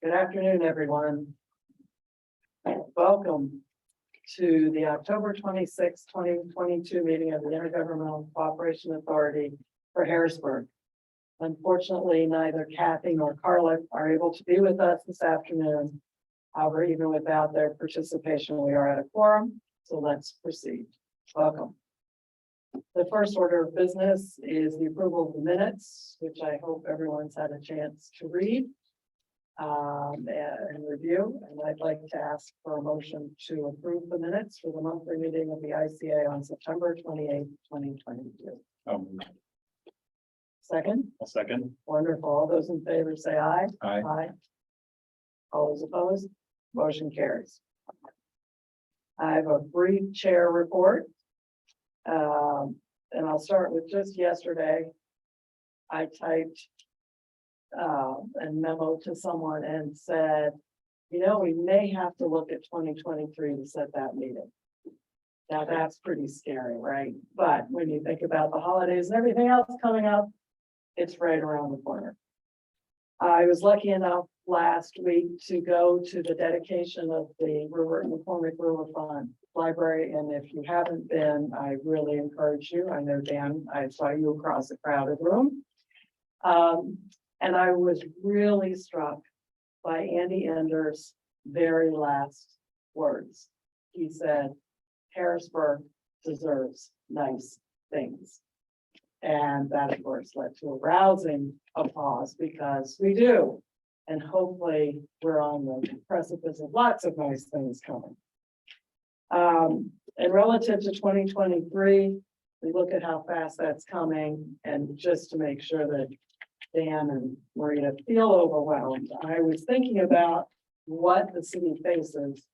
Good afternoon, everyone. Welcome to the October 26, 2022 meeting of the Intergovernmental Cooperation Authority for Harrisburg. Unfortunately, neither Kathy nor Carla are able to be with us this afternoon. However, even without their participation, we are at a quorum, so let's proceed. Welcome. The first order of business is the approval of the minutes, which I hope everyone's had a chance to read and review. And I'd like to ask for a motion to approve the minutes for the monthly meeting of the ICA on September 28, 2022. Second? A second. Wonderful. All those in favor say aye. Aye. Aye. All those opposed? Motion carries. I have a brief chair report. And I'll start with just yesterday. I typed a memo to someone and said, you know, we may have to look at 2023 to set that meeting. Now that's pretty scary, right? But when you think about the holidays and everything else coming up, it's right around the corner. I was lucky enough last week to go to the dedication of the McCormick River Fund Library. And if you haven't been, I really encourage you. I know, Dan, I saw you across a crowded room. And I was really struck by Andy Ender's very last words. He said, Harrisburg deserves nice things. And that, of course, led to a rousing applause because we do. And hopefully we're on the precipice of lots of nice things coming. And relative to 2023, we look at how fast that's coming, and just to make sure that Dan and Maria feel overwhelmed, I was thinking about what the city faces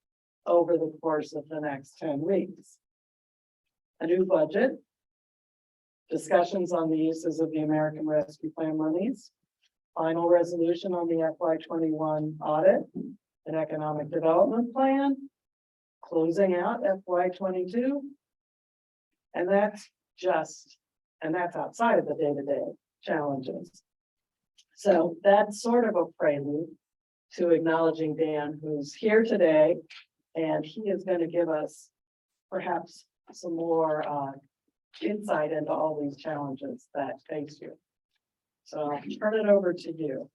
over the course of the next 10 weeks. A new budget, discussions on the uses of the American Rescue Plan monies, final resolution on the FY21 audit and economic development plan, closing out FY22. And that's outside of the day-to-day challenges. So that's sort of a prelude to acknowledging Dan, who's here today, and he is going to give us perhaps some more insight into all these challenges that face you. So I'll turn it over to you.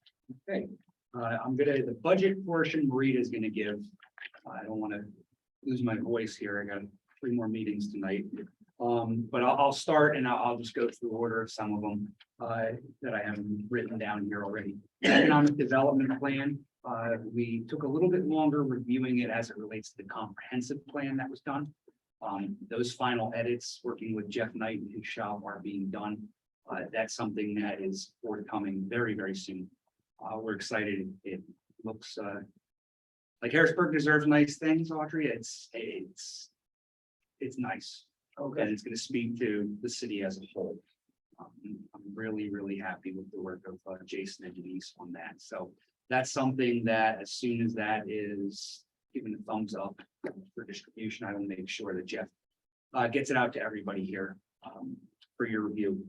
Okay, the budget portion Marita is gonna give. I don't want to lose my voice here. I got 3 more meetings tonight. But I'll start and I'll just go through order of some of them that I have written down here already. Economic development plan. We took a little bit longer reviewing it as it relates to the comprehensive plan that was done. Those final edits, working with Jeff Knight and his shop, are being done. That's something that is forthcoming very, very soon. We're excited. It looks like Harrisburg deserves nice things, Audrey. It's nice. Okay. And it's going to speak to the city as a whole. I'm really, really happy with the work of Jason and Denise on that. So that's something that as soon as that is given a thumbs up for distribution, I will make sure that Jeff gets it out to everybody here for your review.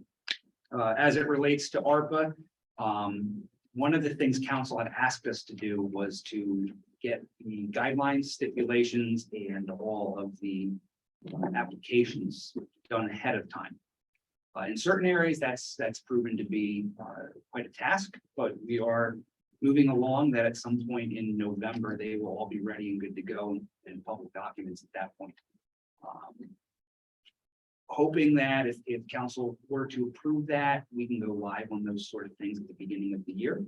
As it relates to ARPA, one of the things council had asked us to do was to get the guidelines, stipulations, and all of the applications done ahead of time. In certain areas, that's proven to be quite a task, but we are moving along that at some point in November, they will all be ready and good to go in public documents at that point. Hoping that if council were to approve that, we can go live on those sort of things at the beginning of the year.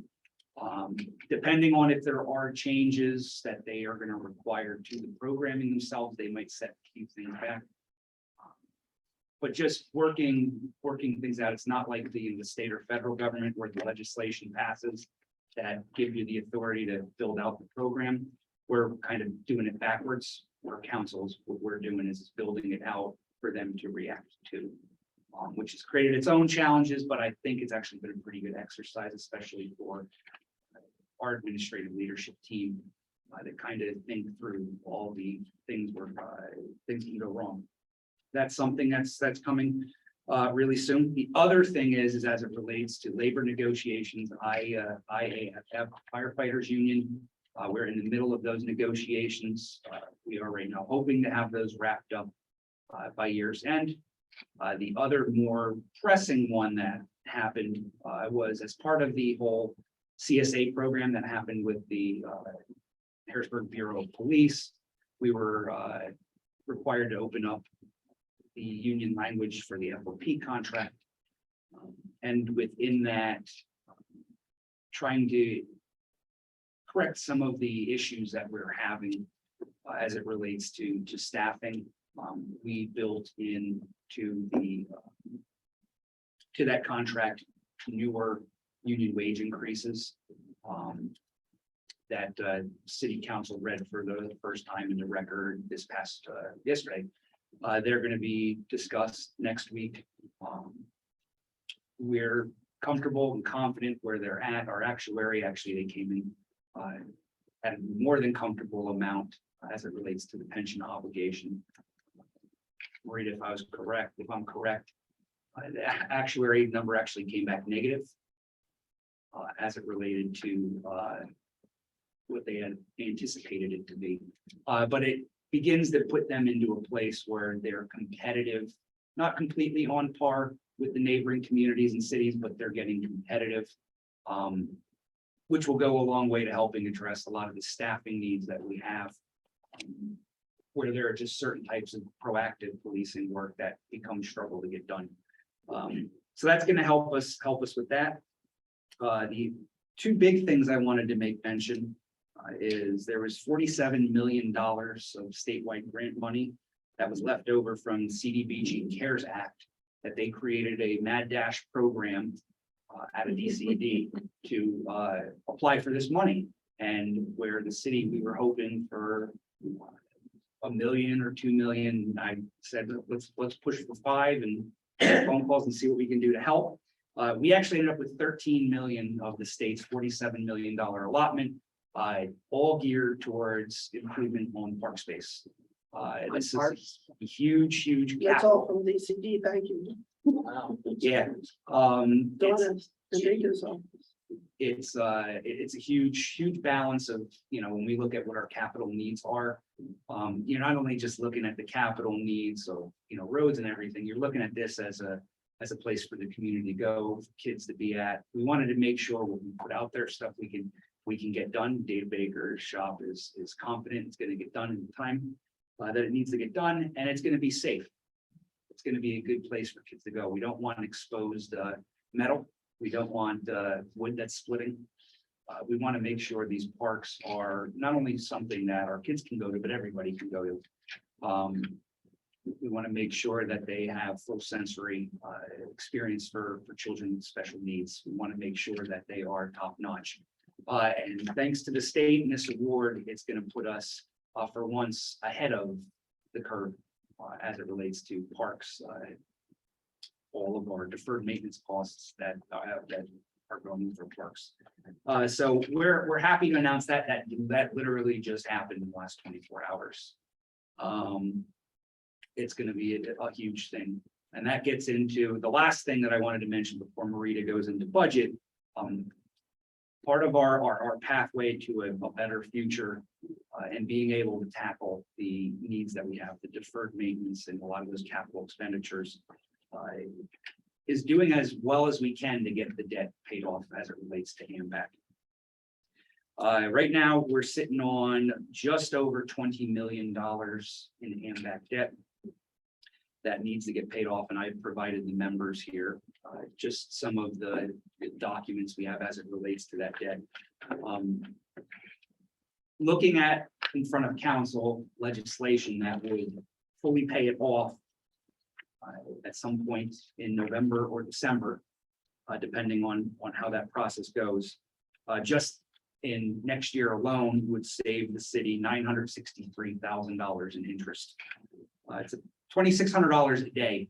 Depending on if there are changes that they are going to require to the programming themselves, they might set a few things back. But just working things out. It's not like the state or federal government where the legislation passes that give you the authority to build out the program. We're kind of doing it backwards. Our councils, what we're doing is building it out for them to react to, which has created its own challenges, but I think it's actually been a pretty good exercise, especially for our administrative leadership team that kind of think through all the things where things can go wrong. That's something that's coming. really soon. The other thing is as it relates to labor negotiations, IAF firefighters union. We're in the middle of those negotiations. We are right now hoping to have those wrapped up by year's end. The other more pressing one that happened was as part of the whole CSA program that happened with the Harrisburg Bureau of Police. We were required to open up the union language for the FOP contract. And within that, trying to correct some of the issues that we're having as it relates to staffing. We built in to that contract newer union wage increases that city council read for the first time in the record this past yesterday. They're going to be discussed next week. We're comfortable and confident where they're at. Our actuary, actually, they came in at a more than comfortable amount as it relates to the pension obligation. Worried if I'm correct, the actuary number actually came back negative as it related to what they had anticipated it to be. But it begins to put them into a place where they're competitive, not completely on par with the neighboring communities and cities, but they're getting competitive, which will go a long way to helping address a lot of the staffing needs that we have, where there are just certain types of proactive policing work that become struggle to get done. So that's going to help us with that. The two big things I wanted to make mention is there was $47 million of statewide grant money that was left over from CDBG CARES Act that they created a Mad Dash program out of DCD to apply for this money. And where the city, we were hoping for $1 million or $2 million. I said, let's push for 5 and phone calls and see what we can do to help. We actually ended up with 13 million of the state's $47 million allotment, all geared towards improvement on park space. This is a huge That's all from DCD, thank you. Wow. yeah. It's a huge balance of, when we look at what our capital needs are, you're not only just looking at the capital needs of, roads and everything, you're looking at this as a place for the community to go, for kids to be at. We wanted to make sure what we put out there, stuff we can get done. Dave Baker's shop is confident it's going to get done in the time that it needs to get done, and it's going to be safe. It's going to be a good place for kids to go. We don't want exposed metal. We don't want wood that's splitting. We want to make sure these parks are not only something that our kids can go to, but everybody can go to. We want to make sure that they have full sensory experience for children with special needs. We want to make sure that they are top notch. And thanks to the state and this award, it's going to put us for once ahead of the curve as it relates to parks. All of our deferred maintenance costs that are going for parks. So we're happy to announce that literally just happened in the last 24 hours. It's going to be a huge thing. And that gets into the last thing that I wanted to mention before Marita goes into budget. Part of our pathway to a better future and being able to tackle the needs that we have, the deferred maintenance and a lot of those capital expenditures, is doing as well as we can to get the debt paid off as it relates to AMBAC. Right now, we're sitting on just over $20 million in AMBAC debt that needs to get paid off, and I've provided the members here just some of the documents we have as it relates to that debt. Looking at in front of council legislation that would fully pay it off at some point in November or December, depending on how that process goes. Just in next year alone would save the city $963,000 in interest. It's $2,600 a day.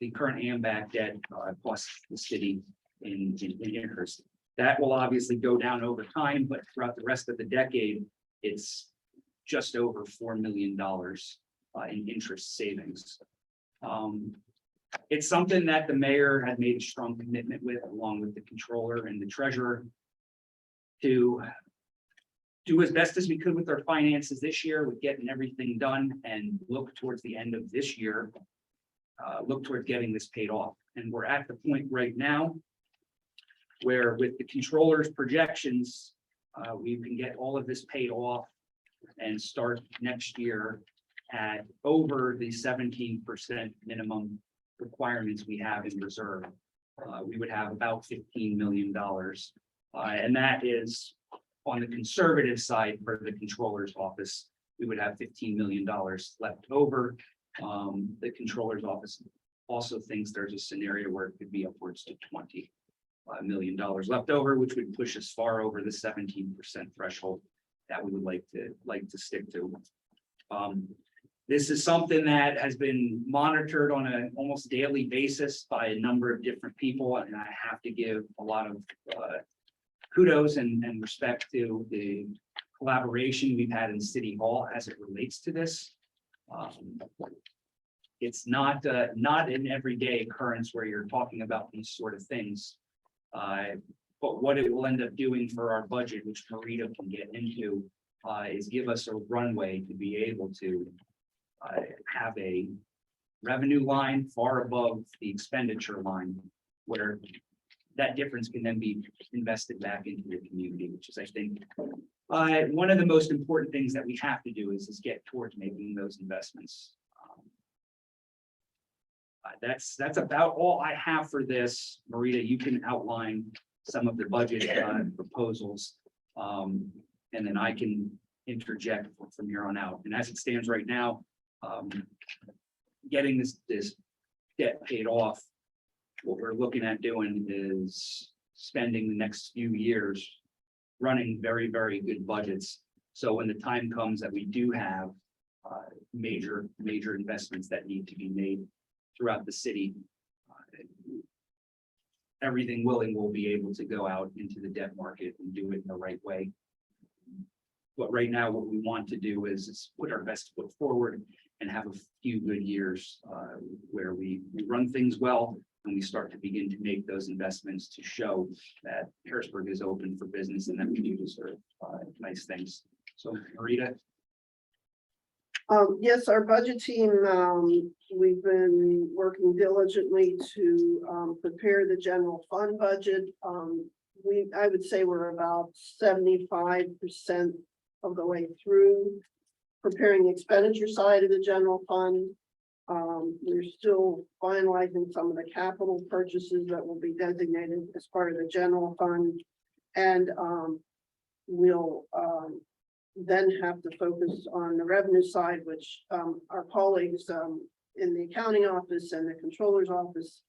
The current AMBAC debt costs the city in interest. That will obviously go down over time, but throughout the rest of the decade, it's just over $4 million in interest savings. It's something that the mayor had made a strong commitment with, along with the controller and the treasurer, to do as best as we could with our finances this year, with getting everything done, and look towards the end of this year, look toward getting this paid off. And we're at the point right now where, with the controller's projections, we can get all of this paid off and start next year at over the 17% minimum requirements we have in reserve. We would have about $15 million. And that is on the conservative side for the controller's office. We would have $15 million left over. The controller's office also thinks there's a scenario where it could be upwards to $20 million left over, which would push us far over the 17% threshold that we would like to stick to. This is something that has been monitored on an almost daily basis by a number of different people, and I have to give a lot of kudos and respect to the collaboration we've had in City Hall as it relates to this. It's not an everyday occurrence where you're talking about these sort of things. But what it will end up doing for our budget, which Marita can get into, is give us a runway to be able to have a revenue line far above the expenditure line, where that difference can then be invested back into the community, which is, I think, one of the most important things that we have to do is get towards making those investments. That's about all I have for this. Marita, you can outline some of the budget proposals, and then I can interject from here on out. And as it stands right now, getting this debt paid off, what we're looking at doing is spending the next few years running very, very good budgets. So when the time comes that we do have major investments that need to be made throughout the city, everything willing, will be able to go out into the debt market and do it in the right way. But right now, what we want to do is put our best foot forward and have a few good years where we run things well, and we start to begin to make those investments to show that Harrisburg is open for business and that we do deserve nice things. So, Marita. Yes, our budget team, we've been working diligently to prepare the general fund budget. I would say we're about 75% of the way through preparing the expenditure side of the general fund. We're still finalizing some of the capital purchases that will be designated as part of the general fund. And we'll then have to focus on the revenue side, which our colleagues in the accounting office and the controller's office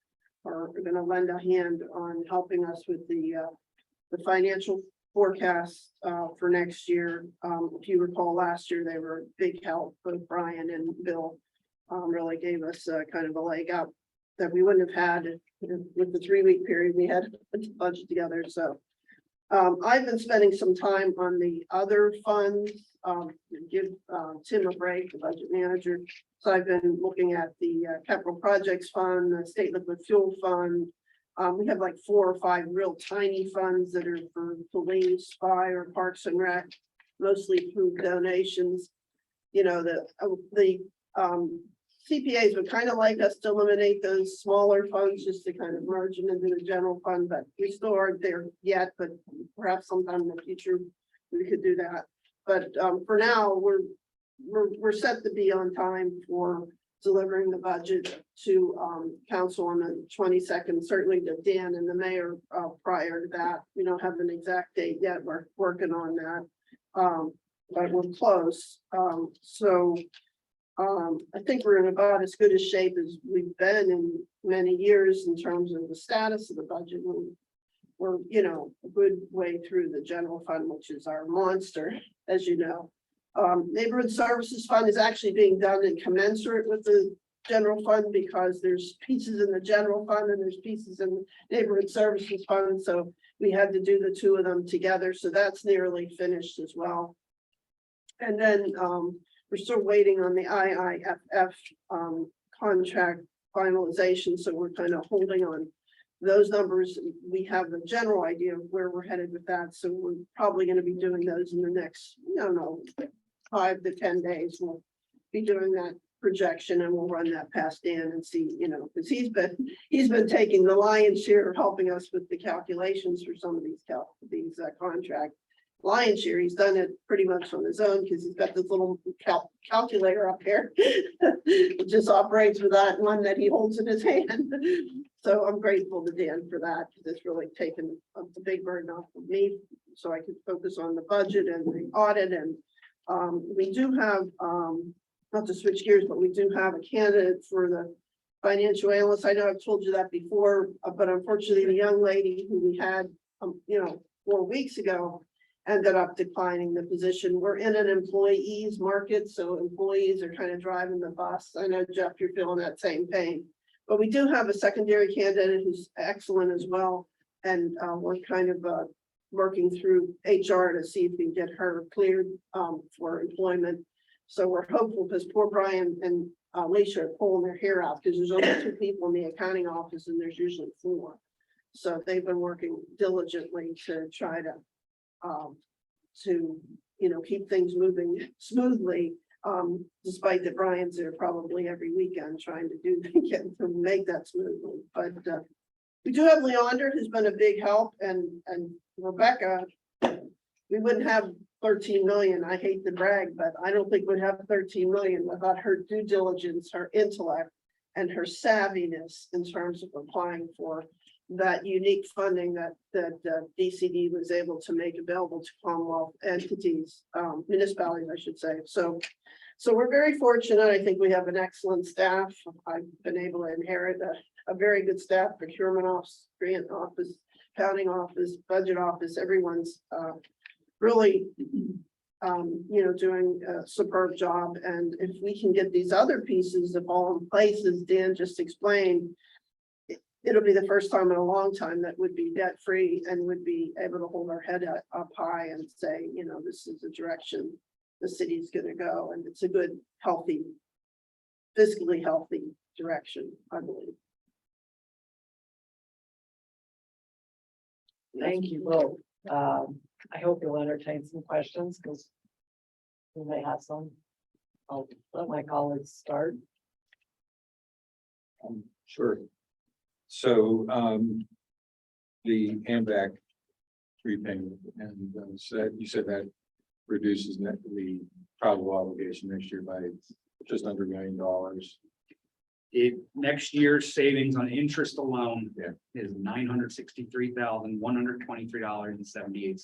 are going to lend a hand on helping us with the financial forecast for next year. If you recall, last year they were a big help. Both Brian and Bill really gave us kind of a leg up that we wouldn't have had with the 3-week period we had to put the budget together. So I've been spending some time on the other funds, give Tim a break, the budget manager. So I've been looking at the capital projects fund, the state liquid fuel fund. We have like 4 or 5 real tiny funds that are for police, fire, parks and rec, mostly through donations. You know, the CPAs would kind of like us to eliminate those smaller funds just to kind of merge them into the general fund, but we still aren't there yet, but perhaps sometime in the future we could do that. But for now, we're set to be on time for delivering the budget to council on the 22nd, certainly to Dan and the mayor prior to that. We don't have an exact date yet. We're working on that, but we're close. I think we're in about as good a shape as we've been in many years in terms of the status of the budget. We're, you know, a good way through the general fund, which is our monster, as you know. Neighborhood services fund is actually being done in commensurate with the general fund because there's pieces in the general fund and there's pieces in the neighborhood services fund. So we had to do the 2 of them together. So that's nearly finished as well. And then we're still waiting on the IIFF contract finalization, so we're kind of holding on those numbers. We have a general idea of where we're headed with that, so we're probably going to be doing those in the next, I don't know, 5 to 10 days. We'll be doing that projection and we'll run that past Dan and see, because he's been taking the lion's share of helping us with the calculations for some of these contract lion's share. He's done it pretty much on his own because he's got this little calculator up here. It just operates with that one that he holds in his hand. So I'm grateful to Dan for that, because it's really taken the big burden off of me, so I can focus on the budget and the audit. And we do have, not to switch gears, but we do have a candidate for the financial analyst. I know I've told you that before, but unfortunately, the young lady who we had, 4 weeks ago ended up declining the position. We're in an employees market, so employees are kind of driving the bus. I know, Jeff, you're feeling that same pain. But we do have a secondary candidate who's excellent as well. And we're kind of working through HR to see if we can get her cleared for employment. So we're hopeful, because poor Brian and Alicia are pulling their hair out, because there's only 2 people in the accounting office and there's usually 4. So they've been working diligently to try to keep things moving smoothly. Despite that Brian's there probably every weekend trying to make that smoothly. But we do have Leander, who's been a big help, and Rebecca. We wouldn't have 13 million. I hate to brag, but I don't think we'd have 13 million without her due diligence, her intellect, and her savviness in terms of applying for that unique funding that DCD was able to make available to Commonwealth entities, municipalities, I should say. So we're very fortunate. I think we have an excellent staff. I've been able to inherit a very good staff: procurement office, grant office, accounting office, budget office. Everyone's really doing a superb job. And if we can get these other pieces of all in place, as Dan just explained, it'll be the first time in a long time that would be debt free and would be able to hold our head up high and say, this is the direction the city's going to go. And it's a good, healthy, fiscally healthy direction, I believe. Thank you both. I hope you'll entertain some questions, because we may have some. I'll let my colleagues start. Sure. So the AMVAC repayment, and you said that reduces the travel obligation next year by just under $1 million. Next year's savings on interest alone is $963,123.78.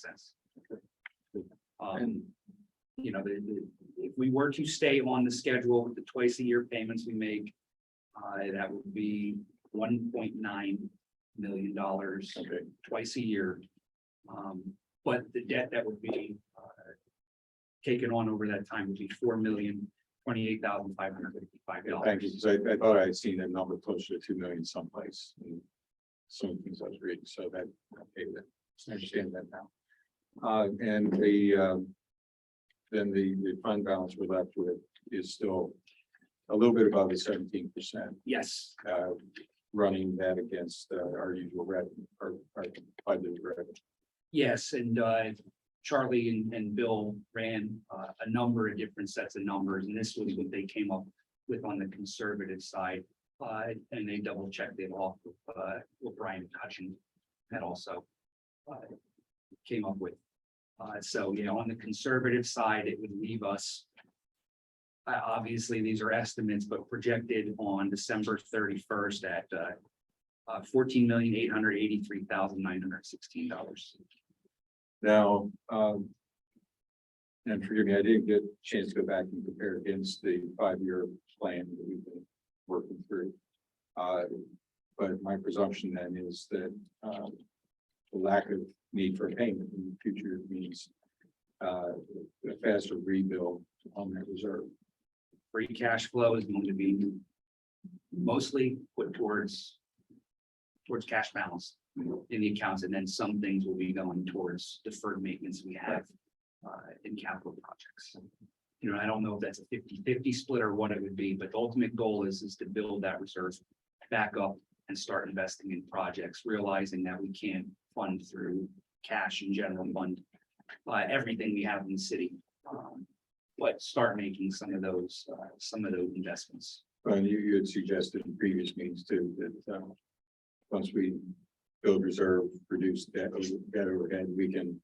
If we were to stay on the schedule with the twice a year payments we make, that would be $1.9 million twice a year. But the debt that would be taken on over that time would be $4,028,555. Thank you. So I thought I'd seen that number closer to 2 million someplace in some things I was reading. So that I understand that now. And then the fund balance we're left with is still a little bit above the 17%. Yes. Running that against our usual revenue, our budgeted revenue. Yes, and Charlie and Bill ran a number of different sets of numbers, and this was what they came up with on the conservative side. And they double checked it off with what Brian Hutchins had also came up with. So, on the conservative side, it would leave us, obviously these are estimates, but projected on December 31st at $14,883,916. Now, and forgive me, I didn't get a chance to go back and compare against the 5-year plan that we've been working through. But my presumption then is that the lack of need for payment in the future means a faster rebuild on that reserve. Free cash flow is going to be mostly put towards cash balance in the accounts, and then some things will be going towards deferred maintenance we have in capital projects. I don't know if that's a 50-50 split or what it would be, but the ultimate goal is to build that reserve back up and start investing in projects, realizing that we can't fund through cash and general fund everything we have in the city. But start making some of those investments. And you had suggested in previous meetings too, that, once we build reserve, reduce debt overhead, we can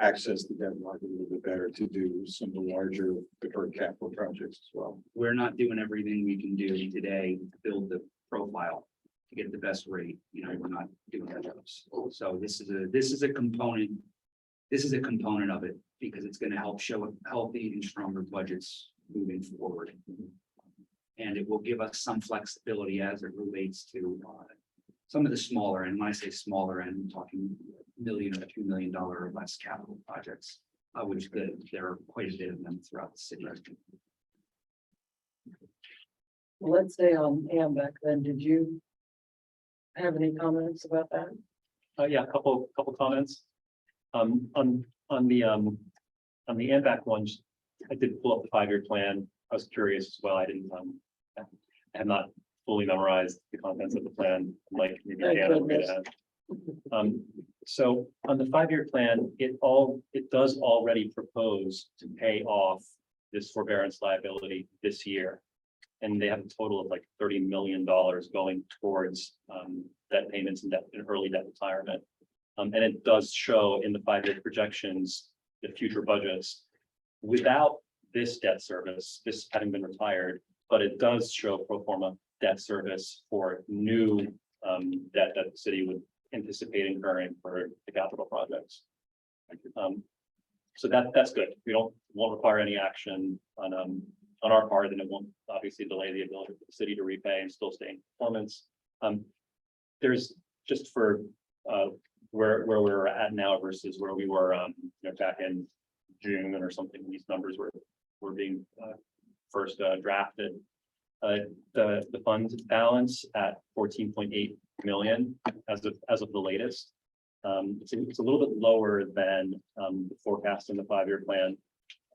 access the debt market a little bit better to do some of the larger deferred capital projects as well. We're not doing everything we can do today to build the profile to get the best rate. You know, we're not doing those. So this is a component. This is a component of it because it's going to help show healthy and stronger budgets moving forward. And it will give us some flexibility as it relates to some of the smaller, and when I say smaller, I'm talking $1 million or $2 million or less capital projects, which there are quite a bit of them throughout the city. Let's stay on AMBEC then. Did you have any comments about that? Yeah, a couple comments. On the AMBAC ones, I did pull up the 5-year plan. I was curious as well. I have not fully memorized the contents of the plan, like maybe Thank Dan will goodness. get ahead. So on the 5-year plan, it does already propose to pay off this forbearance liability this year. And they have a total of like $30 million going towards debt payments and early debt retirement. And it does show in the 5-year projections, the future budgets, without this debt service, this having been retired, but it does show pro forma debt service for new debt that the city would anticipate incurring for the capital projects. So that's good. We won't require any action on our part, and it won't obviously delay the ability for the city to repay and still stay in performance. There's just for where we're at now versus where we were back in June or something. These numbers were being first drafted. The fund balance at 14.8 million as of the latest. It's a little bit lower than the forecast in the 5-year plan.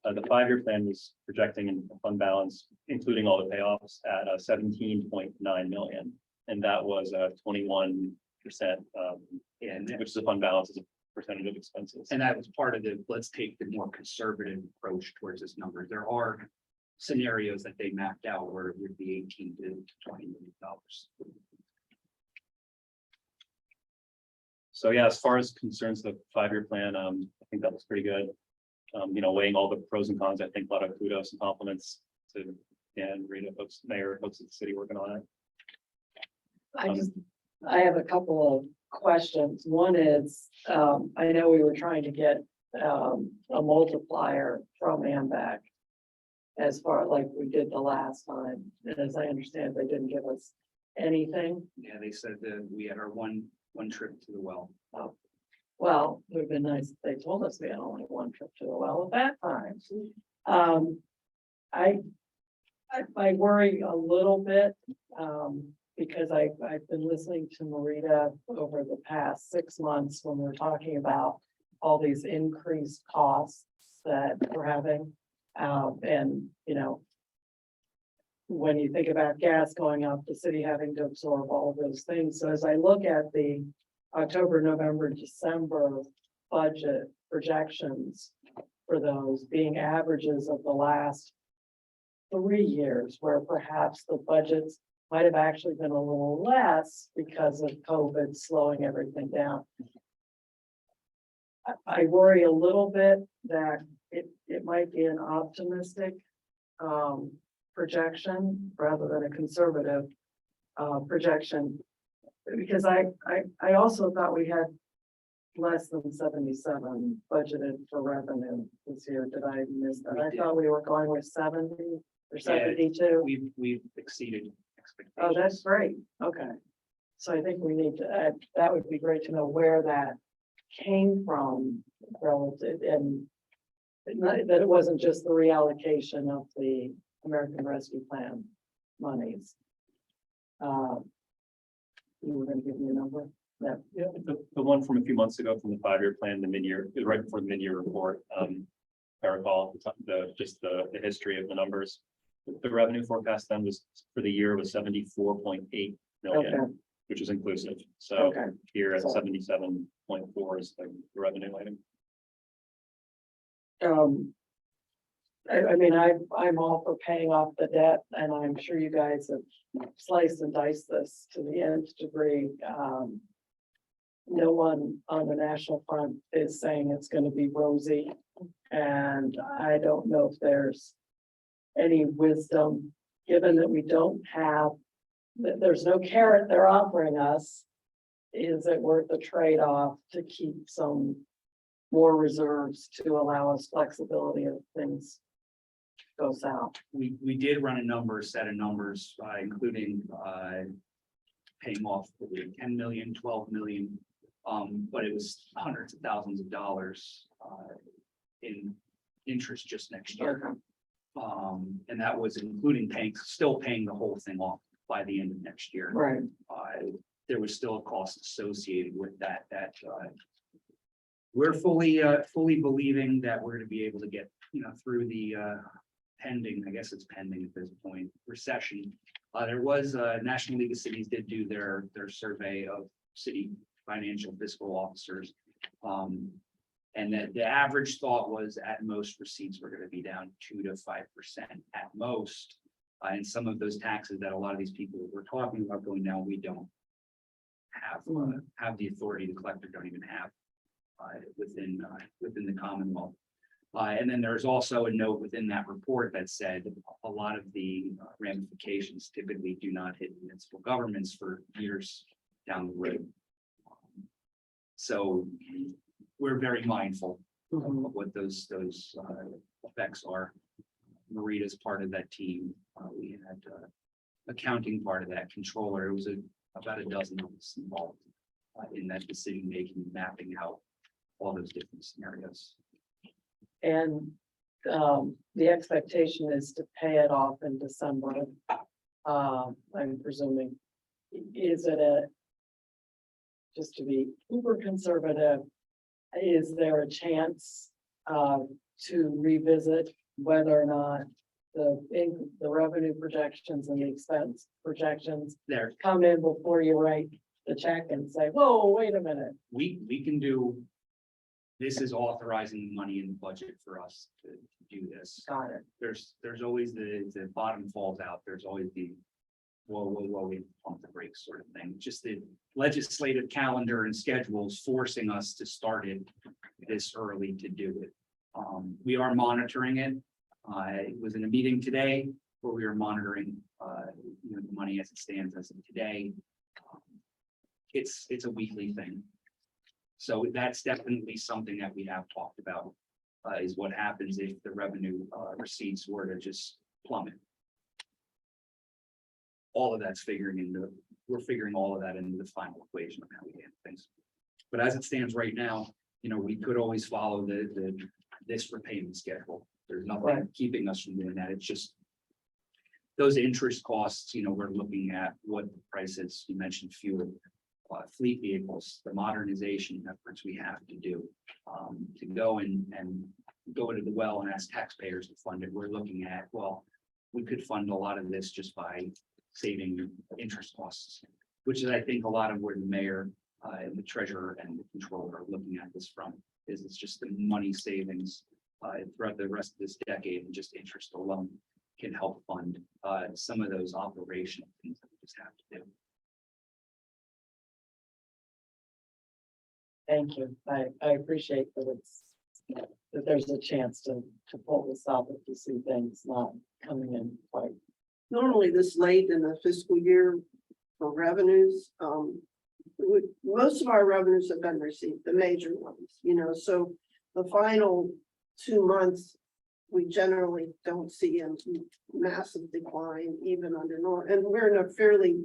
The 5-year plan was projecting a fund balance, including all the payoffs, at 17.9 million, and that was 21%, which is a fund balance as a percentage of expenses. And that was part of let's take the more conservative approach towards this number. There are scenarios that they mapped out where it would be $18 to $20 million. So yeah, as far as concerns the 5-year plan, I think that looks pretty good. Weighing all the pros and cons, I think a lot of kudos and compliments to Dan, Rita, folks, mayor, folks at the city working on it. I have a couple of questions. One is, I know we were trying to get a multiplier from AMBAC as far like we did the last time. And as I understand, they didn't give us anything. Yeah, they said that we had our one trip to the well. Well, it would have been nice if they told us we had only one trip to the well at that time. I worry a little bit, because I've been listening to Marita over the past 6 months when we're talking about all these increased costs that we're having. And, when you think about gas going up, the city having to absorb all of those things. So as I look at the October, November, December budget projections for those being averages of the last 3 years, where perhaps the budgets might have actually been a little less because of COVID slowing everything down. I worry a little bit that it might be an optimistic projection rather than a conservative projection. Because I also thought we had less than 77 budgeted for revenue this year. Did I miss that? I thought we were going with 70 or 72. We've exceeded expectations. Oh, that's great. Okay. So I think we need to add, that would be great to know where that came from relative, and that it wasn't just the reallocation of the American Rescue Plan monies. You were going to give me a number? That Yeah, the one from a few months ago from the 5-year plan, the mid-year, it was right before the mid-year report. I recall the history of the numbers. The revenue forecast then was for the year was 74.8 million, Okay, which is inclusive. So okay. here at So- 77.4 is the revenue item. I mean, I'm all for paying off the debt, and I'm sure you guys have sliced and diced this to the nth degree. No one on the national front is saying it's gonna be rosy, and I don't know if there's any wisdom, given that we don't have, that there's no carrot they're offering us. Is it worth the trade-off to keep some more reserves to allow us flexibility if things go south? We did run a set of numbers, including, paying off 10 million, 12 million. But it was hundreds of thousands of dollars, in interest just next year. And that was including still paying the whole thing off by the end of next year. Right, There was still a cost associated with that, we're fully believing that we're gonna be able to get, through the, pending, I guess it's pending at this point, recession. There was, National League of Cities did do their survey of city financial fiscal officers. And that the average thought was at most receipts were gonna be down 2 to 5% at most. And some of those taxes that a lot of these people were talking about going down, we don't have the authority, the collector don't even have within the Commonwealth. And then there's also a note within that report that said a lot of the ramifications typically do not hit municipal governments for years down the road. So we're very mindful of what those effects are. Marita's part of that team. We had accounting part of that, controller. It was about a dozen of us involved in that decision making, mapping out all those different scenarios. and, the expectation is to pay it off in December. I'm presuming, is it just to be uber conservative, is there a chance, to revisit whether or not the revenue projections and the expense projections There, come in before you write the check and say, whoa, wait a minute? we can do. This is authorizing money in the budget for us to do this. Got it. There's always the bottom falls out. There's always the whoa, we pump the brakes sort of thing. Just the legislative calendar and schedules forcing us to start it this early to do it. We are monitoring it. I was in a meeting today where we were monitoring, the money as it stands as of today. It's a weekly thing. So that's definitely something that we have talked about, is what happens if the revenue receipts were to just plummet. All of that's we're figuring all of that into the final equation of how we handle things. But as it stands right now, we could always follow this repayment schedule. There's nothing Right. keeping us from doing that. It's just those interest costs, we're looking at what the price is. You mentioned fuel, fleet vehicles, the modernization efforts we have to do to go and go into the well and ask taxpayers to fund it. We're looking at, well, we could fund a lot of this just by saving interest costs, which is, I think, a lot of where the mayor and the treasurer and the controller are looking at this from, is it's just the money savings throughout the rest of this decade, and just interest alone can help fund some of those operational things that we just have to do. Thank you. I appreciate that that there's a chance to pull this off if you see things not coming in quite. Normally this late in the fiscal year for revenues, most of our revenues have been received, the major ones, so the final 2 months, we generally don't see a massive decline even under normal, and we're in a fairly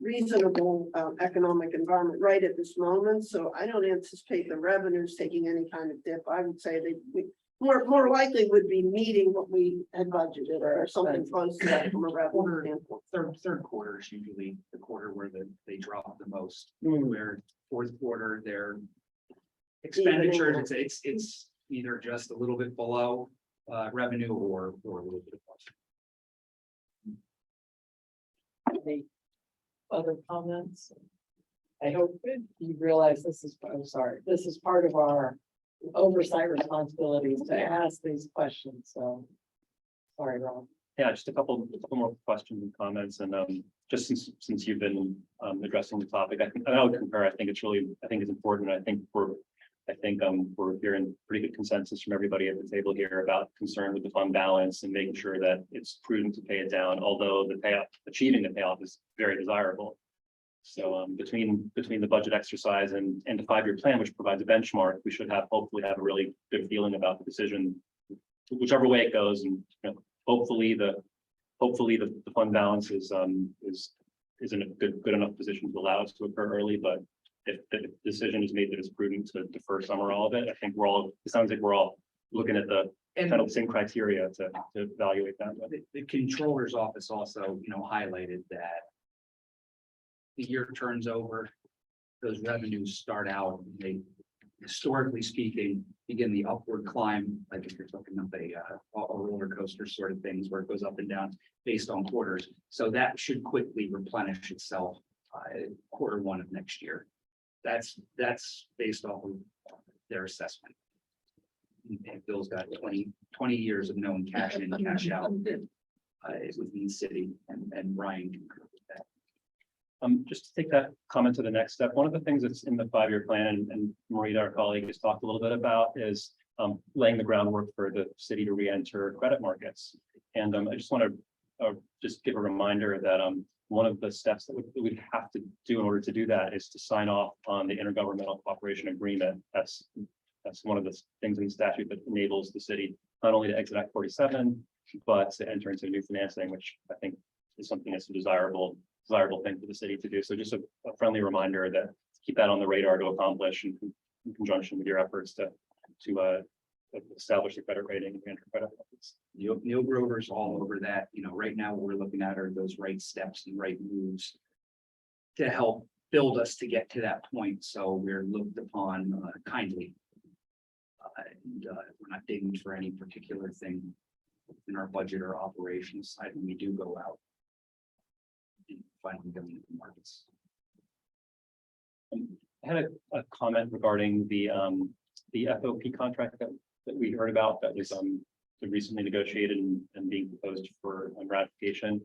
reasonable economic environment right at this moment, so I don't anticipate the revenues taking any kind of dip. I would say we more likely would be meeting what we had budgeted or something close to that from a revenue standpoint. Third quarter is usually the quarter where they drop the most, Hmm. where fourth quarter, their expenditures, it's either just a little bit below revenue or a little bit above. The other comments? I hope you realize this is, I'm sorry, this is part of our oversight responsibilities to ask these questions, so. Sorry, Rob. Yeah, just a couple more questions and comments, and just since you've been addressing the topic, I would concur. I think it's important. I think we're hearing pretty good consensus from everybody at the table here about concern with the fund balance and making sure that it's prudent to pay it down, although achieving the payoff is very desirable. So between the budget exercise and the 5-year plan, which provides a benchmark, we should hopefully have a really good feeling about the decision, whichever way it goes, and hopefully the fund balance is in a good enough position to allow us to occur early. But if the decision is made that it's prudent to defer some or all of it, I think it sounds like we're all looking at the kind of same criteria to evaluate that. The controller's office also, highlighted that the year turns over, those revenues start out, they, historically speaking, begin the upward climb, like if you're talking about a roller coaster sort of things where it goes up and down based on quarters. So that should quickly replenish itself Q1 of next year. That's based off of their assessment. And Bill's got 20 years of known cash in, cash out within the city, and Ryan concurred with that. Just to take that comment to the next step, one of the things that's in the 5-year plan, and Marita, our colleague, has talked a little bit about, is laying the groundwork for the city to re-enter credit markets. And I just want to just give a reminder that one of the steps that we'd have to do in order to do that is to sign off on the Intergovernmental Cooperation Agreement. That's one of the things in the statute that enables the city not only to exit Act 47, but to enter into new financing, which I think is something that's a desirable thing for the city to do. So just a friendly reminder that keep that on the radar to accomplish in conjunction with your efforts to establish the credit rating and enter credit markets. Neil Grover's all over that. Right now what we're looking at are those right steps and right moves to help build us to get to that point. So we're looked upon kindly. We're not digging for any particular thing in our budget or operations side when we do go out and finally go into the markets. I had a comment regarding the FOP contract that we heard about that was recently negotiated and being proposed for ratification.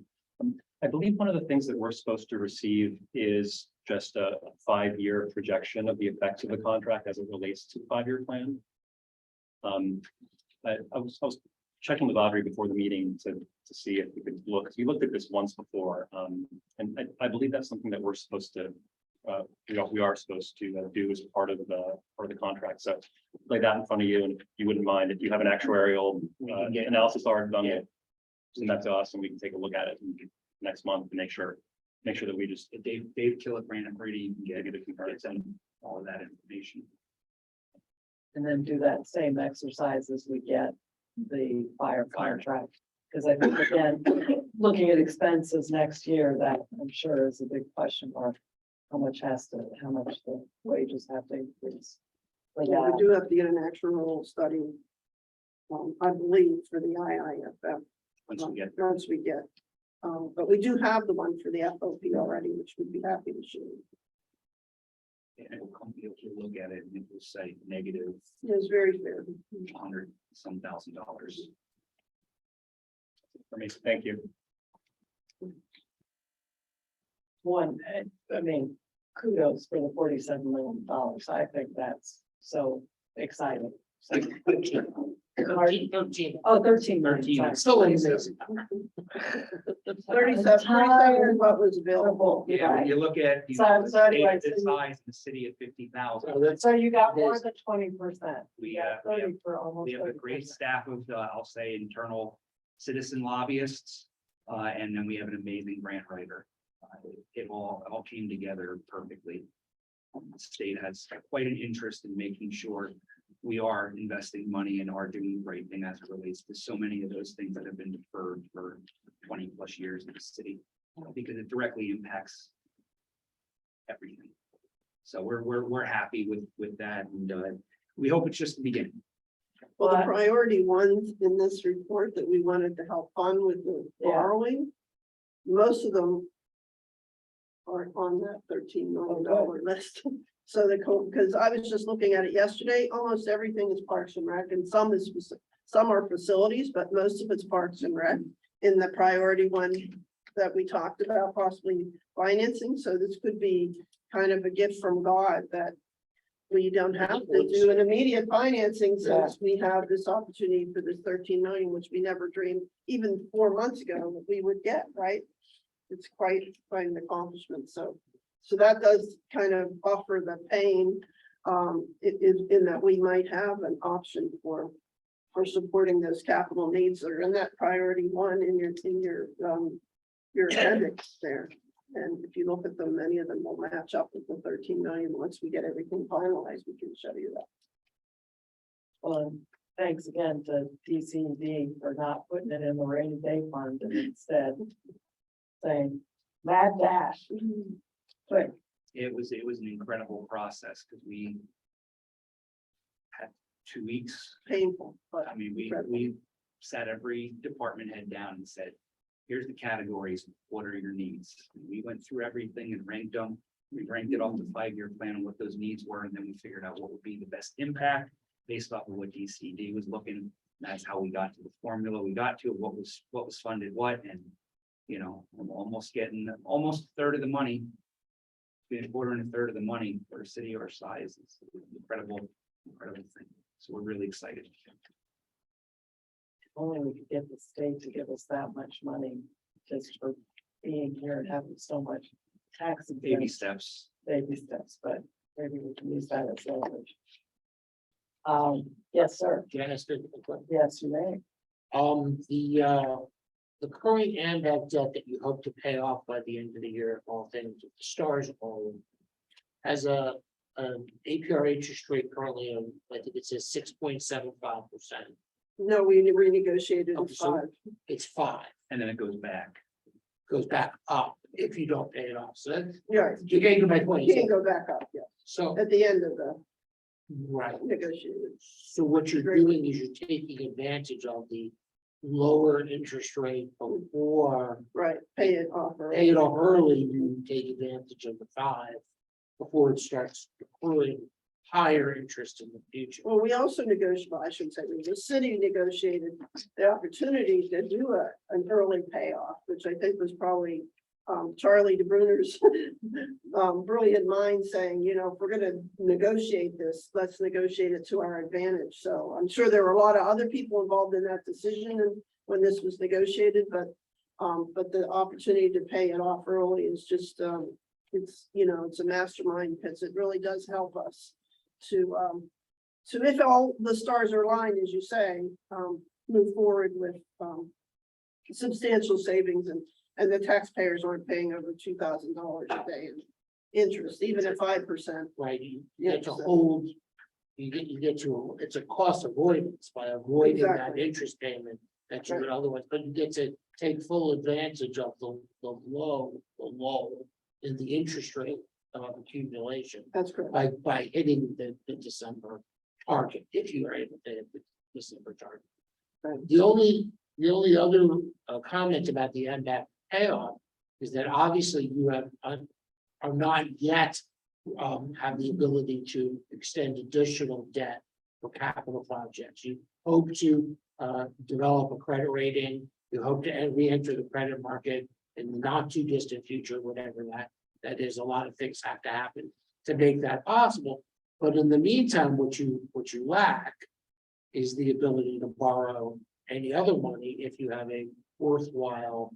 I believe one of the things that we're supposed to receive is just a 5-year projection of the effects of the contract as it relates to the 5-year plan. I was checking with Audrey before the meeting to see if we could look. We looked at this once before, and I believe that's something that we're supposed to we are supposed to do as part of the contract. So lay that in front of you, and if you wouldn't mind, if you have an actuarial analysis already done, send that to us and we can take a look at it next month to make sure that we just Dave Killick ran it pretty, you can get a comparison and all of that information. And then do that same exercise as we get the fire contract. Because I think, again, looking at expenses next year, that I'm sure is a big question mark. How much the wages have to increase. Yeah, we do have to get an actual study, I believe, for the IIFF. Once we get, but we do have the one for the FOP already, which we'd be happy to show. And we'll come be able to look at it and it will say negative It was very fair. $100,000. for me. Thank you. One, I mean, kudos for the $47 million. I think that's so exciting. So, 13. Oh, 13 million. 13. sorry. Still in I'm 37 tired. is what was available. Yeah, when Right. you look at So anyway, this so size, the city at 50,000. So you got more than 20%. We You got 30 for almost. We have a great 30%. staff of, I'll say, internal citizen lobbyists, and then we have an amazing grant writer. It all came together perfectly. The state has quite an interest in making sure we are investing money and are doing the right thing as it relates to so many of those things that have been deferred for 20+ years in the city, because it directly impacts everything. So we're happy with that, and we hope it's just the beginning. Well, the But- priority ones in this report that we wanted to help fund with the Yeah. borrowing, most of them are on that $13 million list. So because I was just looking at it yesterday, almost everything is Parks and Rec, and some are facilities, but most of it's Parks and Rec in the priority one that we talked about possibly financing. So this could be kind of a gift from God that we don't have to do an immediate financing since we have this opportunity for this 13 million, which we never dreamed even 4 months ago that we would get, right? It's quite an accomplishment. So that does kind of buffer the pain it is in that we might have an option for supporting those capital needs that are in that priority one in your appendix there. And if you look at them, many of them will match up with the 13 million. Once we get everything finalized, we can show you that. Well, thanks again to DCD for not putting it in the rainy day fund and instead saying mad dash. Quick. It was an incredible process because we had 2 weeks. Painful, but I mean, incredible. we sat every department head down and said, here's the categories, what are your needs? And we went through everything and ranked them. We ranked it off the 5-year plan and what those needs were, and then we figured out what would be the best impact based off of what DCD was looking. That's how we got to the formula we got to, what was funded what, and you know, I'm almost getting almost a third of the money. Being a quarter and a third of the money for a city our size is an incredible thing. So we're really excited. If only we could get the state to give us that much money just for being here and having so much tax. Baby steps. Baby steps, but maybe we can use that as leverage. Yes, sir. Janice, Yes, you may. the current AMVAC debt that you hope to pay off by the end of the year, all things, the stars all has an APR interest rate currently on, I think it says 6.75%. No, we renegotiated Oh, at so- 5. It's 5, And then it goes back. goes back up if you don't pay it off. So that, Yeah, you gave me my point. you can go back up, yeah, So, at the end of the right. negotiated. So what you're Great. doing is you're taking advantage of the lower interest rate before Right, pay it off. or- pay it off early, you take advantage of the 5 before it starts accruing higher interest in the future. Well, we also negotiated, well, I shouldn't say, the city negotiated the opportunity to do an early payoff, which I think was probably Charlie DeBruner's brilliant mind saying, you know, if we're gonna negotiate this, let's negotiate it to our advantage. So I'm sure there were a lot of other people involved in that decision and when this was negotiated, but the opportunity to pay it off early is just, it's, you know, it's a mastermind because it really does help us to if all the stars are aligned, as you say, move forward with substantial savings and the taxpayers aren't paying over $2,000 a day in interest, even at 5%. Right, you Yeah, get to so- hold, you get to, it's a cost avoidance by avoiding that Exactly. interest payment that you Right. would otherwise, but you get to take full advantage of the low in the interest rate accumulation That's correct. by hitting the December target, if you are able to hit the December target. Right. The only other comment about the MBAC payoff is that obviously you are not yet have the ability to extend additional debt for capital projects. You hope to develop a credit rating. You hope to re-enter the credit market in the not too distant future, whatever that is. A lot of things have to happen to make that possible. But in the meantime, what you lack is the ability to borrow any other money if you have a worthwhile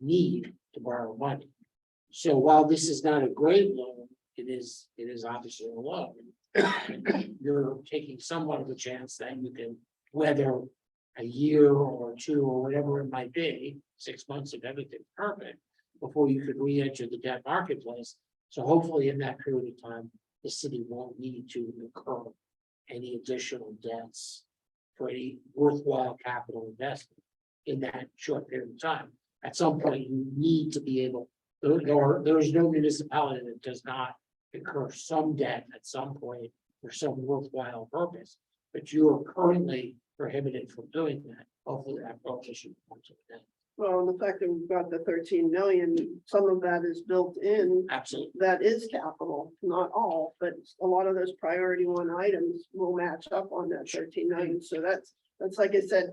need to borrow money. So while this is not a great loan, it is obviously a loan. You're taking somewhat of a chance that you can weather a year or two or whatever it might be, 6 months if everything's perfect, before you could re-enter the debt marketplace. So hopefully in that period of time, the city won't need to incur any additional debts for any worthwhile capital investment in that short period of time. At some point, you need to be able, there is no municipality that does not incur some debt at some point for some worthwhile purpose. But you are currently prohibited from doing that. Hopefully that prohibition comes to an end. Well, the fact that we've got the 13 million, some of that is built in. Absolutely. That is capital, not all, but a lot of those priority one items will match up on that 13 million. So that's like I said,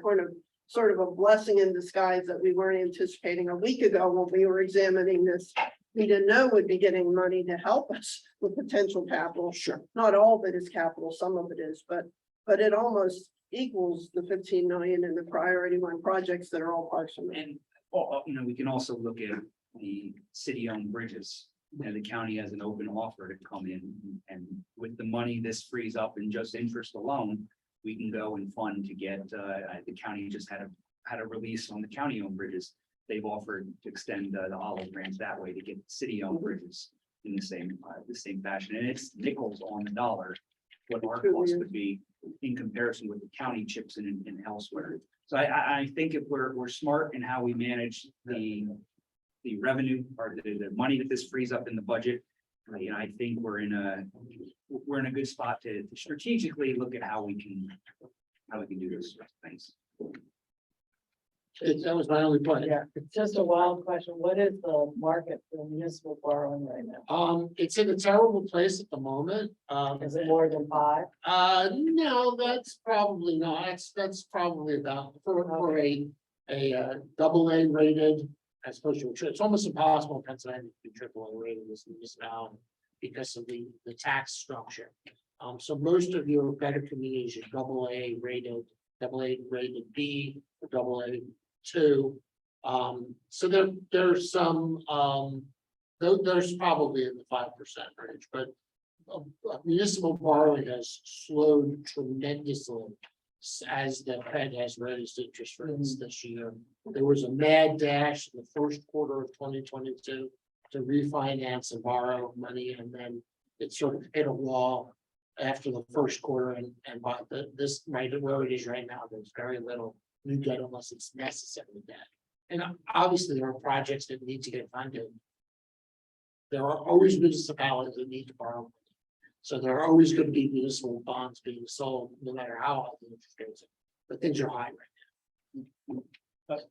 sort of a blessing in disguise that we weren't anticipating a week ago when we were examining this. We didn't know we'd be getting money to help us with potential capital. Sure. Not all of it is capital, some of it is, but it almost equals the 15 million in the priority one projects that are all parks and Rec. And, we can also look at the city-owned bridges. And the county has an open offer to come in, and with the money this frees up in just interest alone, we can go and fund to get, the county just had a release on the county-owned bridges. They've offered to extend the olive branch that way to get city-owned bridges in the same fashion, and it's nickels on the dollar what our cost would be in comparison with the county chips in elsewhere. So I think if we're smart in how we manage the revenue or the money that this frees up in the budget, I think we're in a good spot to strategically look at how we can do those things. That was my only point. Yeah, it's just a wild question. What is the market for municipal borrowing right now? It's in a terrible place at the moment. Is it more than 5? No, that's probably not. That's probably about for a double A rated. As opposed to, it's almost impossible in Pennsylvania to be triple A rated as a municipality because of the tax structure. So most of your better communities are double A rated B, or double A2. So there's some, there's probably in the 5% range, but municipal borrowing has slowed tremendously as the Fed has raised interest rates this year. There was a mad dash in the first quarter of 2022 to refinance and borrow money, and then it sort of hit a wall after the first quarter, and by this right where it is right now, there's very little new debt unless it's necessary debt. And obviously there are projects that need to get funded. There are always municipalities that need to borrow money. So there are always going to be municipal bonds being sold, no matter how high the interest rates are. But things are high right If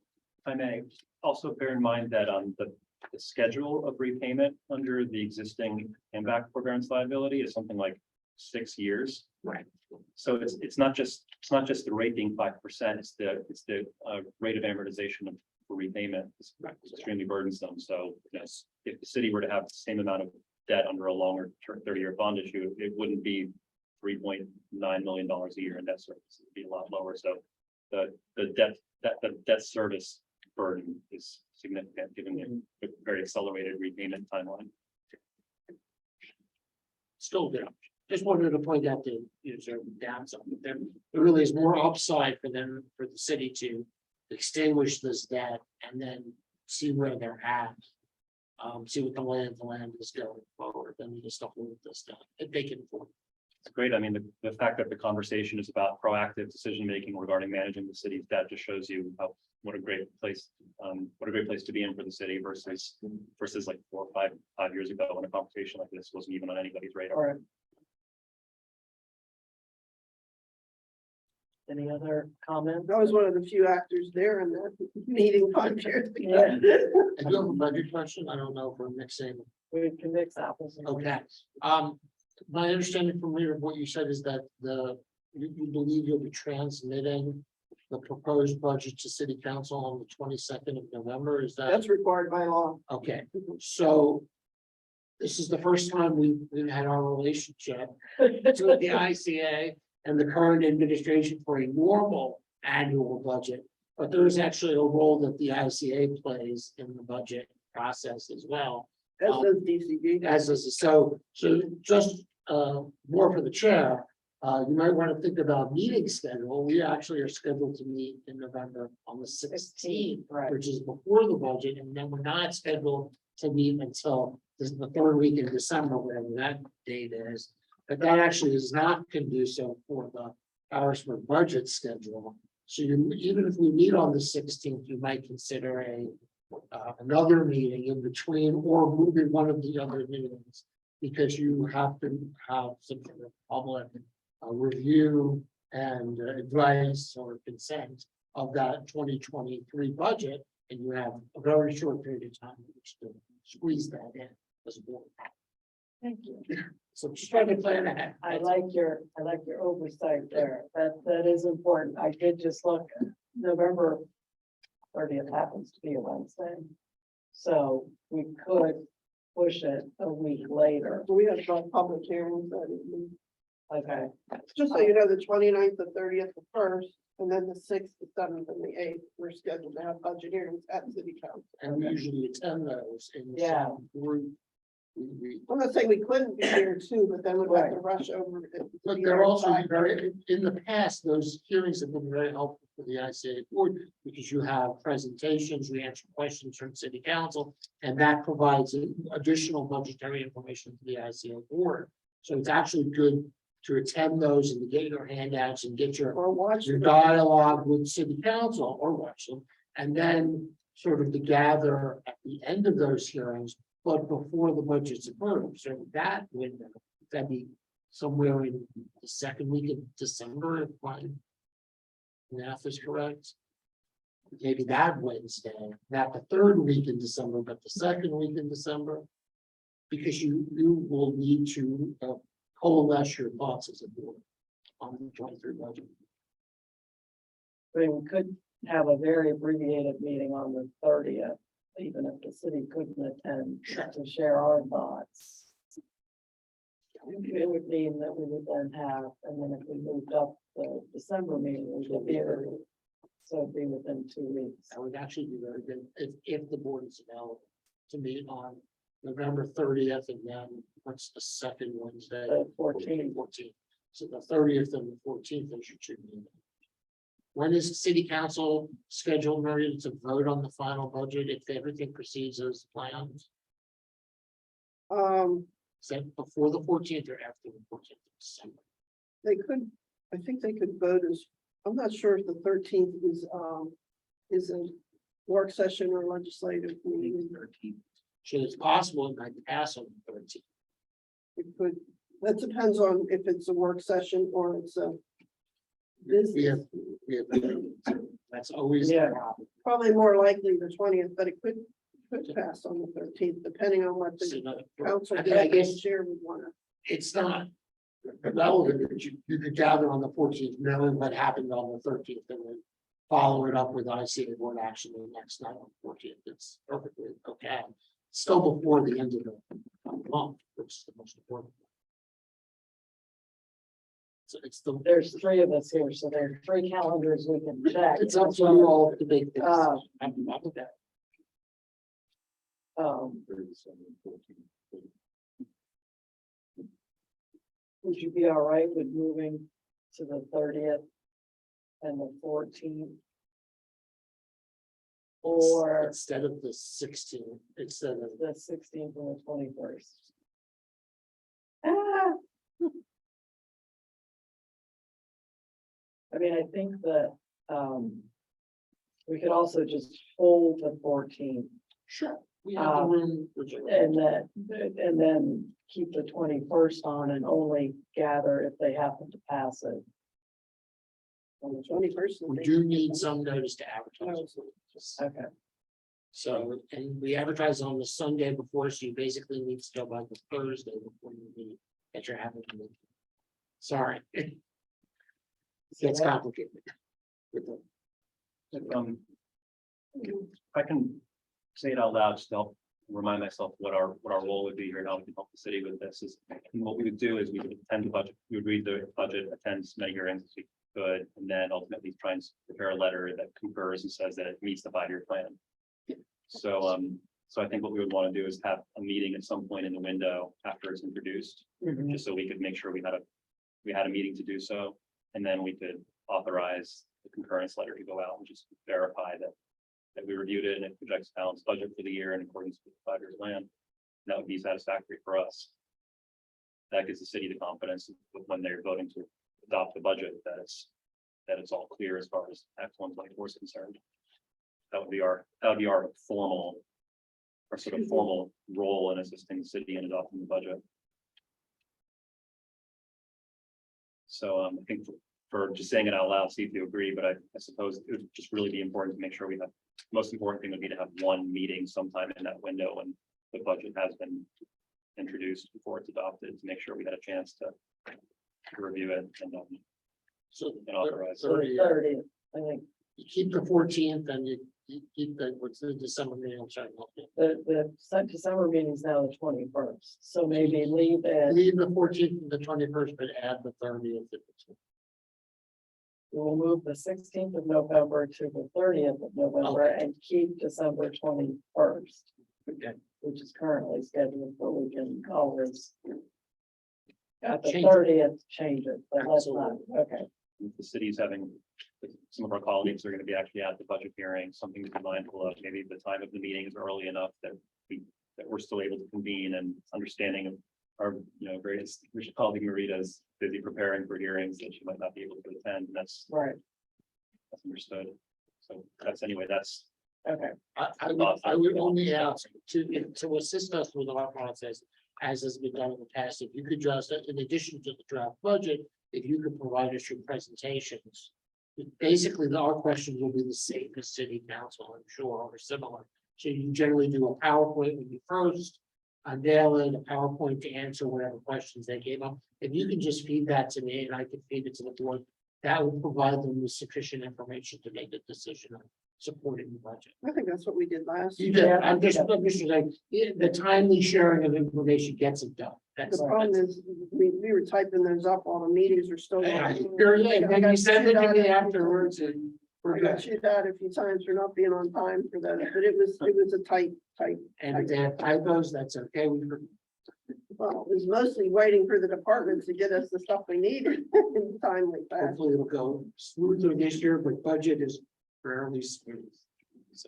I may also bear in mind that on the schedule of repayment under the existing impact forbearance liability is something like 6 years. Right. So it's not just the rate being 5%, it's the rate of amortization for repayment is extremely burdensome. So yes, if the city were to have the same amount of debt under a longer term 30-year bond issue, it wouldn't be $3.9 million a year in debt service. It'd be a lot lower. So the debt service burden is significant given the very accelerated repayment timeline. Still good. Just wanted to point out the downside. There really is more upside for them, for the city to extinguish this debt and then see where they're at. See what the land is going forward, then just don't move this down if they can afford. It's great. I mean, the fact that the conversation is about proactive decision-making regarding managing the city's debt just shows you what a great place to be in for the city versus like 4 or 5 years ago when a conversation like this wasn't even on anybody's radar. Or any other comments? I was one of the few actors there in that meeting 5 years ago. Yeah. I do have a budget question. I don't know if we're mixing. We can mix apples and Okay. oranges. My understanding from reading what you said is that you believe you'll be transmitting the proposed budget to city council on the 22nd of November. Is that? That's required by law. Okay, so this is the first time we've had our relationship to the ICA and the current administration for a normal annual budget. But there is actually a role that the ICA plays in the budget process as well. As does DCD. As is, so just more for the chair, you might want to think about meeting schedule. We actually are scheduled to meet in November on the 16th, Right. which is before the budget, and then we're not scheduled to meet until the third week in December, whatever that date is. But that actually is not conducive for the Harrisburg budget schedule. So even if we meet on the 16th, you might consider another meeting in between or moving one of the other meetings, because you have to have some sort of public review and advice or consent of that 2023 budget, And you have a very short period of time in which to squeeze that in as a board. Thank you. So just try to plan ahead. I like your oversight there. That is important. I did just look, November 30th happens to be a Wednesday. So we could push it a week later. We have some public hearings that evening. Okay, Just so you know, the 29th, the 30th, the 1st, and then the 6th, the 7th, and the 8th, we're scheduled to have budget hearings at city council. And we usually attend those in the Yeah. same group. We I'm not saying we couldn't be here too, but then we'd have to rush over. if the But city they're council- also very, in the past, those hearings have been very helpful for the ICA board because you have presentations, we answer questions from city council. And that provides additional budgetary information to the ICA board. So it's actually good to attend those and to get your handouts and get your Or watch. your it. dialogue with city council or watch them. And then sort of to gather at the end of those hearings, but before the budget's approved. So that window, that'd be somewhere in the second week of December, if my math is correct. Maybe that Wednesday, not the third week in December, but the second week in December. Because you will need to coalesce your thoughts as a board on the 23 budget. I mean, we could have a very abbreviated meeting on the 30th, even if the city couldn't attend to share our thoughts. It would mean that we would then have, and then if we moved up the December meeting, we would be, so it'd be within 2 weeks. That would actually be very good if the board is available to meet on November 30th and then what's the second Wednesday? The 14th. 14th. So the 30th and the 14th, they should meet. When is the city council scheduled, Mary, to vote on the final budget if everything proceeds as planned? Is that before the 14th or after the 14th of December? They could, I think they could vote as, I'm not sure if the 13th is a work session or legislative meeting. 13th. So it's possible it might pass on the 13th. It could, that depends on if it's a work session or it's a We business. have, that's always the Yeah. problem. Probably more likely the 20th, but it could pass on the 13th, depending on what So, the council. I guess Chair would want to. it's not relevant, but you could gather on the 14th, knowing what happened on the 13th, and then follow it up with ICA board action the next night on the 14th. It's perfectly okay. Still before the end of the month, which is the most important. So it's the, There's 3 of us here, so there are 3 calendars we can check. it's up to you all to make this. Uh, I'm not with that. Would you be all right with moving to the 30th and the 14th? Or Instead of the 16th, instead of the 16th and the 21st? Ah. I mean, I think that, we could also just hold the 14th sure, we have the room. and then keep the 21st on and only gather if they happen to pass it. On the 21st. We do need some notice to advertise. Okay, So, and we advertise on the Sunday before, so you basically need to go by the Thursday before you meet, that you're having. a meeting. Sorry. It's complicated. I can say it out loud, just to help remind myself what our role would be here, and how we can help the city with this is. And what we would do is we would attend the budget, we would read the budget, attend as many hearings as we could, and then ultimately try and prepare a letter that concurs and says that it meets the 5-year plan. So, so I think what we would want to do is have a meeting at some point in the window after it's introduced, just so we could make sure we had a meeting to do so. And then we could authorize the concurrence letter to go out and just verify that we reviewed it and it projects a balanced budget for the year in accordance with the 5-year plan. And that would be satisfactory for us. That gives the city the confidence when they're voting to adopt the budget, that it's all clear as far as Act 124 is concerned. That would be our formal, our sort of formal role in assisting the city in adopting the budget. So I think for just saying it out loud, see if you agree, but I suppose it would just really be important to make sure we have, most important thing would be to have one meeting sometime in that window when the budget has been introduced before it's adopted, to make sure we had a chance to review it So and authorize. So the 30th, I think, you keep the 14th and you keep the, what's the December meeting, I'm sorry. the December meeting is now the 21st, so maybe leave it, Leave the 14th and the 21st, but add the 30th. we'll move the 16th of November to the 30th of November and keep December 21st. Okay. Which is currently scheduled, but we can always at the Change it. 30th, change it, but let's not, okay. The city's having, some of our colleagues are going to be actually at the budget hearing, something to be mindful of. Maybe the time of the meeting is early enough that we're still able to convene, and understanding of our, very distinguished colleague Marita's busy preparing for hearings that she might not be able to attend. And that's Right, understood. So that's okay, I would only ask to assist us with our process, as has been done in the past, if you could just, in addition to the draft budget, if you could provide us your presentations. Basically, our questions will be the same as city council, I'm sure, or similar. So you generally do a PowerPoint when you first, unveil it, a PowerPoint to answer whatever questions they gave up. If you can just feed that to me and I can feed it to the board, that will provide them with sufficient information to make a decision on supporting the budget. I think that's what we did last. You year. did, Yeah, I'm just like, the timely sharing of information gets it done. That's. The problem is, we were typing those up while the meetings are still. Yeah, going. sure, yeah, and then you send it to me I afterwards and we're got good. chewed out a few times for not being on time for that, but it was a tight. And if they have typos, that's okay. Well, it was mostly waiting for the departments to get us the stuff we needed in timely fashion. Hopefully it'll go smoother this year, but budget is fairly smooth. It's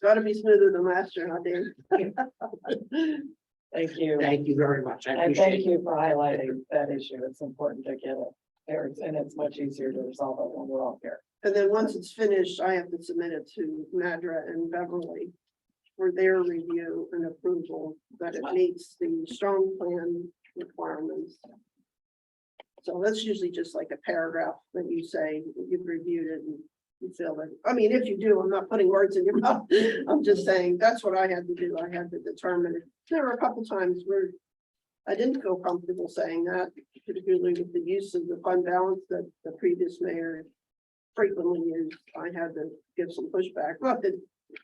gotta be smoother than last year, I think. thank you. Thank you very much. I And appreciate thank it. you for highlighting that issue. It's important to get it there, and it's much easier to resolve it when we're all here. And then once it's finished, I have to submit it to Madra and Beverly for their review and approval that it meets the strong plan requirements. So that's usually just like a paragraph that you say you've reviewed it and you feel that, I mean, if you do, I'm not putting words in your mouth. I'm just saying, that's what I had to do. I had to determine it. There were a couple times where I didn't feel comfortable saying that, particularly with the use of the fund balance that the previous mayor frequently used. I had to give some pushback, but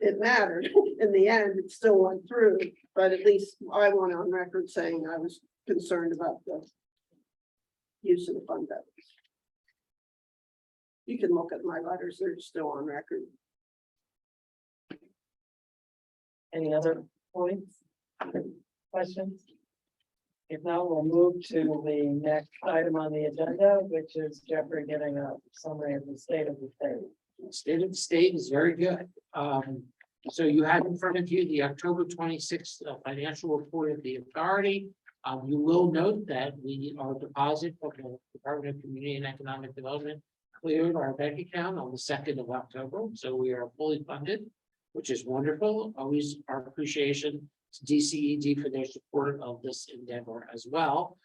it mattered. In the end, it still went through, but at least I went on record saying I was concerned about the use of the fund balance. You can look at my letters, they're still on record. Any other points? Questions? If not, we'll move to the next item on the agenda, which is Jeffrey giving a summary of the state of the state. State of the state is very good. So you have in front of you the October 26th financial report of the authority. You will note that our deposit from the Department of Community and Economic Development cleared our bank account on the 2nd of October. So we are fully funded, which is wonderful. Always our appreciation to DCED for their support of this endeavor as well.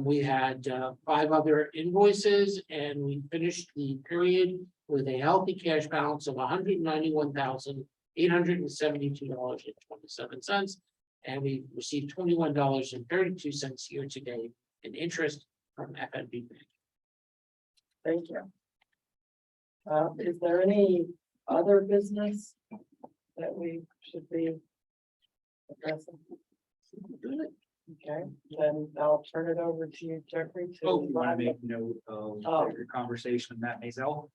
We had 5 other invoices and we finished the period with a healthy cash balance of $191,872.27. And we received $21.32 year to date in interest from FNB Bank. Thank you. Is there any other business that we should be addressing? Okay, then I'll turn it over to you, Jeffrey. Oh, you want to make note of your conversation with Matt Mazel?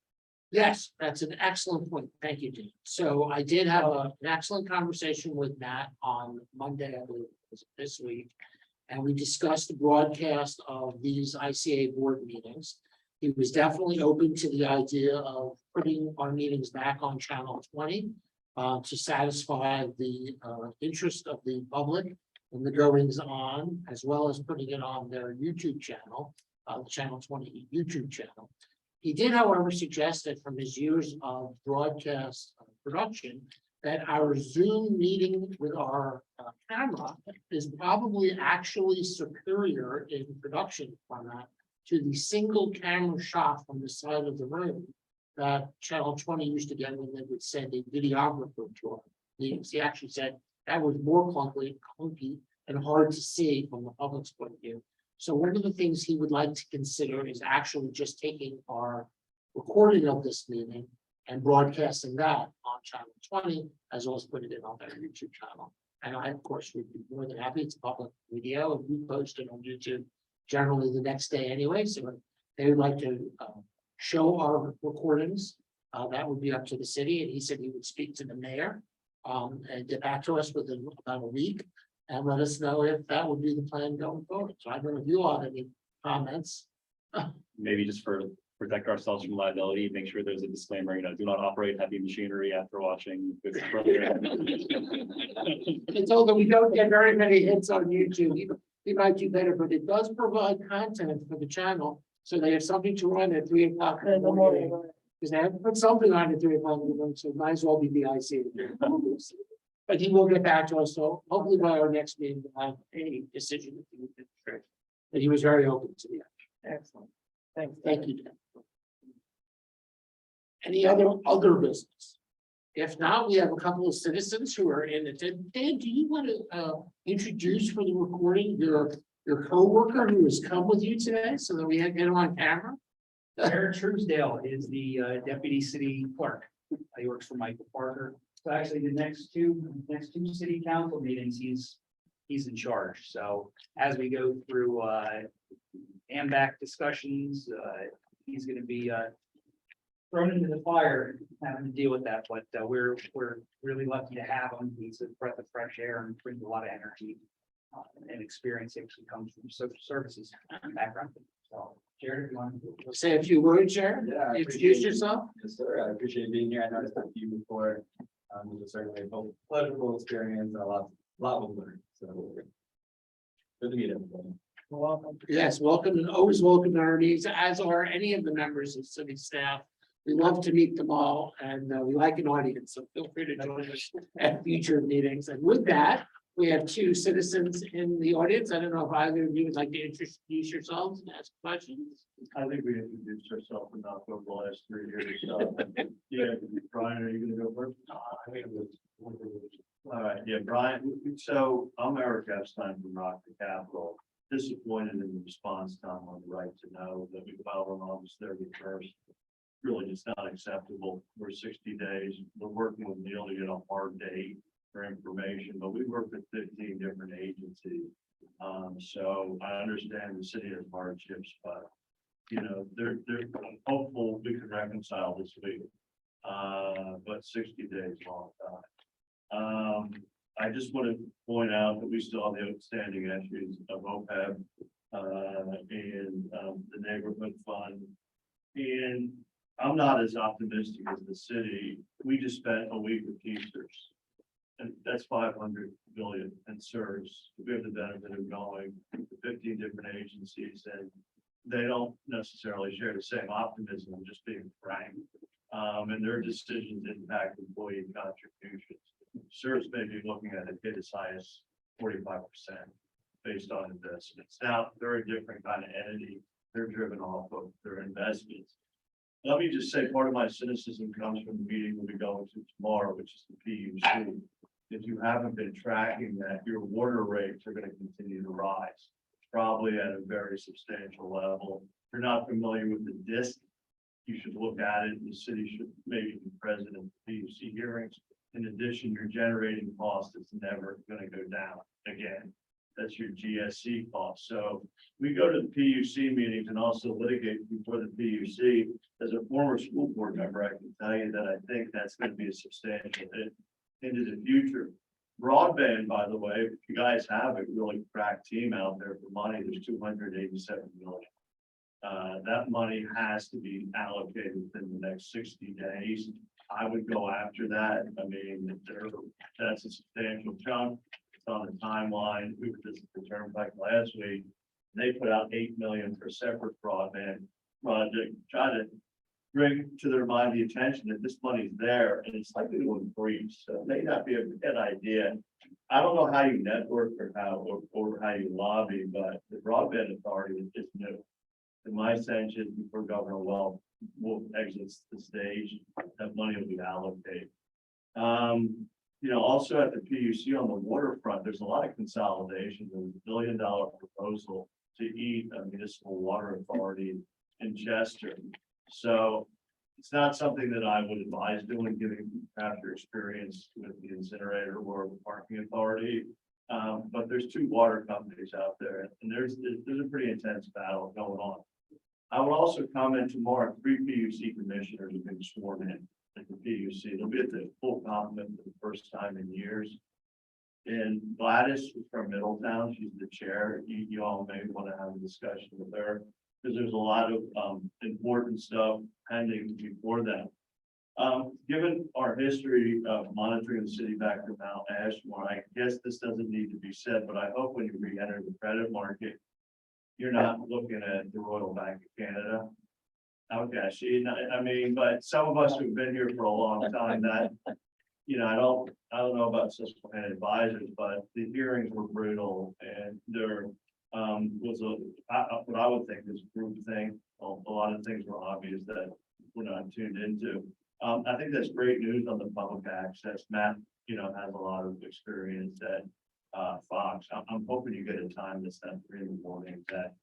Yes, that's an excellent point. Thank you, Dean. So I did have an excellent conversation with Matt on Monday, I believe, it was this week. And we discussed the broadcast of these ICA board meetings. He was definitely open to the idea of putting our meetings back on channel 20 to satisfy the interest of the public and the goings on, as well as putting it on their YouTube channel, channel 20 YouTube channel. He did, however, suggest that from his years of broadcast production, that our Zoom meeting with our camera is probably actually superior in production format to the single camera shot from the side of the room that Channel 20 used to get when they would send a videographer to our meetings. He actually said that was more clunky and hard to see from the public's point of view. So one of the things he would like to consider is actually just taking our recording of this meeting and broadcasting that on Channel 20, as well as putting it on their YouTube channel. And I, of course, would be more than happy. It's public video and we post it on YouTube generally the next day anyway. So if they would like to show our recordings, that would be up to the city. And he said he would speak to the mayor and get back to us within about a week and let us know if that would be the plan going forward. So I don't know if you all have any comments. Maybe just for protect ourselves from liability, make sure there's a disclaimer, do not operate heavy machinery after watching this program. I told him we don't get very many hits on YouTube. He might do better, but it does provide content for the channel. So they have something to run at 3 o'clock in the morning. Because they have to put something on at 3 o'clock in the morning, so it might as well be the ICA. But he will get back to us, so hopefully by our next meeting, we'll have a decision. But he was very open to that. Excellent. Thanks. Thank you, Dan. Any other business? If not, we have a couple of citizens who are in attendance. Dan, do you want to introduce for the recording your coworker who has come with you today so that we can get him on camera? Eric Truesdale is the deputy city clerk. He works for Michael Parker. So actually, the next two city council meetings, he's in charge. So as we go through AMBAC discussions, he's going to be thrown into the fire, having to deal with that. But we're really lucky to have him. He's a breath of fresh air and brings a lot of energy and experience. Actually comes from social services background. So, Jared, if you want to Say a few words, Jared. Yeah. Introduce yourself. Yes, sir. I appreciate being here. I know I spoke to you before. It was certainly a pleasurable experience, a lot was learned. So good to meet everybody. Welcome. Yes, welcome and always welcome to our meetings, as are any of the members of city staff. We love to meet them all and we like an audience, so feel free to join us at future meetings. And with that, we have two citizens in the audience. I don't know if either of you would like to introduce yourselves and ask questions. I think we introduced ourselves enough over the last 3 years. So, yeah, Brian, are you gonna go first? All right, yeah, Brian. So I'm Eric Epstein from Rockford Capital. Disappointed in the response time on the right to know that we filed on August 31st. Really just not acceptable. We're 60 days. We're working with Neil to get a hard date for information, but we work with 15 different agencies. So I understand the city has hardships, but they're hopeful we can reconcile this week. But 60 days long time. I just want to point out that we still have the outstanding issues of OPEB and the neighborhood fund. And I'm not as optimistic as the city. We just spent a week with Teamsters. And that's 500 billion and serves. We have the benefit of going to 15 different agencies and they don't necessarily share the same optimism, I'm just being frank. And their decisions impact employee contributions. Serves may be looking at a hit as high as 45% based on investments. Now, they're a different kind of entity. They're driven off of their investments. Let me just say part of my cynicism comes from the meeting we'll be going to tomorrow, which is the PUC. If you haven't been tracking that, your water rates are going to continue to rise, probably at a very substantial level. If you're not familiar with the DISC, you should look at it. The city should maybe be present in the PUC hearings. In addition, your generating cost is never going to go down again. That's your GSC cost. So we go to the PUC meetings and also litigate before the PUC. As a former school board member, I can tell you that I think that's going to be a substantial hit into the future. Broadband, by the way, if you guys have a really crack team out there for money, there's 287 million. That money has to be allocated within the next 60 days. I would go after that. I mean, that's a substantial chunk. It's on the timeline. We were just at the Turnpike last week. They put out 8 million for a separate broadband project, try to bring to their mind the attention that this money's there and it's likely to increase. So it may not be a bad idea. I don't know how you network or how you lobby, but the broadband authority is new. And my sense is before Governor will exits the stage, that money will be allocated. Also at the PUC on the waterfront, there's a lot of consolidation. There's $1 billion proposal to eat a municipal water authority in Chester. So it's not something that I would advise doing, given after experience with the incinerator or the parking authority. But there's two water companies out there, and there's a pretty intense battle going on. I will also comment tomorrow, 3 PUC commissioners have been sworn in at the PUC. They'll be at the full complement for the first time in years. And Gladys is from Middletown. She's the chair. You all may want to have a discussion with her, because there's a lot of important stuff pending before that. Given our history of monitoring the city back to Mount Ashmore, I guess this doesn't need to be said, but I hope when you re-enter the credit market, you're not looking at the Royal Bank of Canada. Okay, I mean, but some of us who've been here for a long time, that, I don't know about Susquehanna advisors, but the hearings were brutal, and there was what I would think is a group thing. A lot of things were obvious that we're not tuned into. I think that's great news on the public access. Matt, has a lot of experience at Fox. I'm hoping you get a time that's not 3 in the morning. That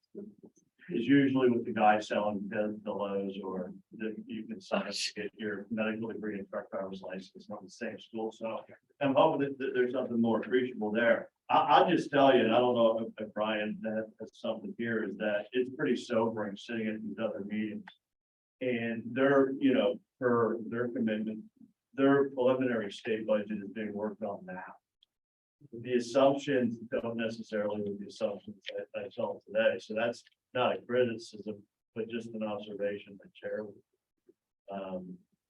is usually with the guy selling pillows, or that you can sign up to get your medical degree and truck driver's license from the same school. So I'm hoping that there's something more appreciable there. I'll just tell you, and I don't know if Brian has something here, is that it's pretty sobering sitting at these other meetings. And their, for their commitment, their preliminary state budget is being worked on now. The assumptions don't necessarily with the assumptions that I saw today. So that's not a criticism, but just an observation that Chair.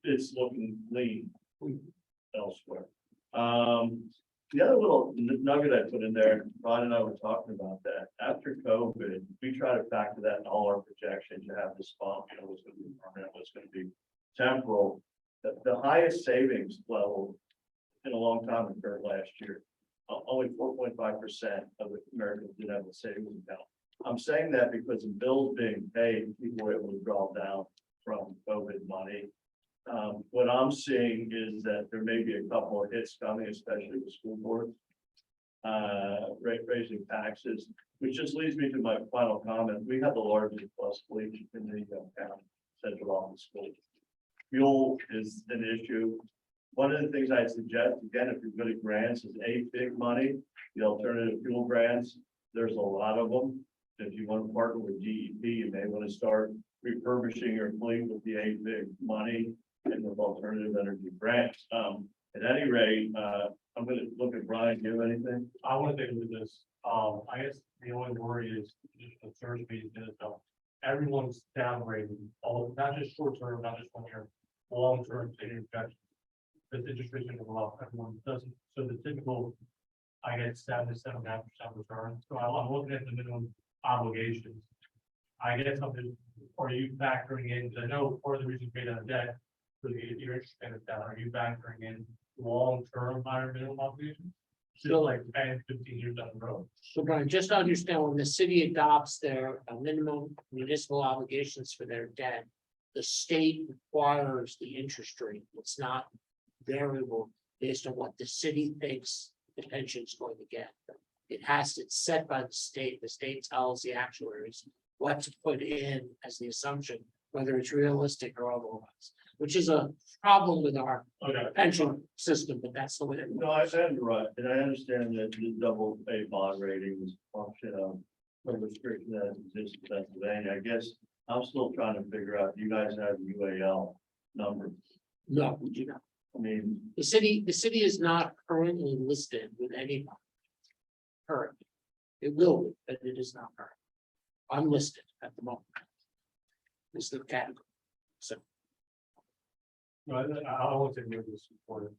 It's looking lean elsewhere. The other little nugget I put in there, Ron and I were talking about that. After COVID, we try to factor that in all our projections. You have this bump, what's going to be permanent, what's going to be temporal. The highest savings level in a long time occurred last year. Only 4.5% of the Americans did have a savings account. I'm saying that because the bills being paid, people were able to draw down from COVID money. What I'm seeing is that there may be a couple of hits coming, especially with school boards, raising taxes, which just leads me to my final comment. We have the largest bus fleet in the county, central office fleet. Fuel is an issue. One of the things I suggest, again, if you're good at grants, is big money, the alternative fuel grants. There's a lot of them. If you want to partner with DEP, you may want to start refurbishing your fleet with the big money and with alternative energy grants. At any rate, I'm going to look at Brian. Do you have anything? I want to think with this. I guess the only worry is just the search meeting is everyone's downgrading, not just short term, not just 1 year, long term projections. The interest rate will go up, everyone doesn't. So the typical, I get 7 to 7.5% return. So I'm looking at the minimum obligations. I guess are you factoring in? Because I know part of the reason you pay down debt for your interest payment down. Are you factoring in long term higher minimum obligations? Still like 10, 15 years down the road. So Brian, just to understand, when the city adopts their minimum municipal obligations for their debt, the state requires the interest rate. It's not variable based on what the city thinks the pension is going to get. It's set by the state. The state tells the actuaries what to put in as the assumption, whether it's realistic or otherwise, which is a problem with our pension system, but that's the way it No, works. I you're right, and I understand that the double A bond rating is a function of a restriction that exists in Pennsylvania. I guess I'm still trying to figure out, you guys have UAL numbers. No, we do not. I mean, The city is not currently listed with any. Currently, it will be, but it is not current. Unlisted at the moment. This is the category. So. No, I won't say we're just supportive.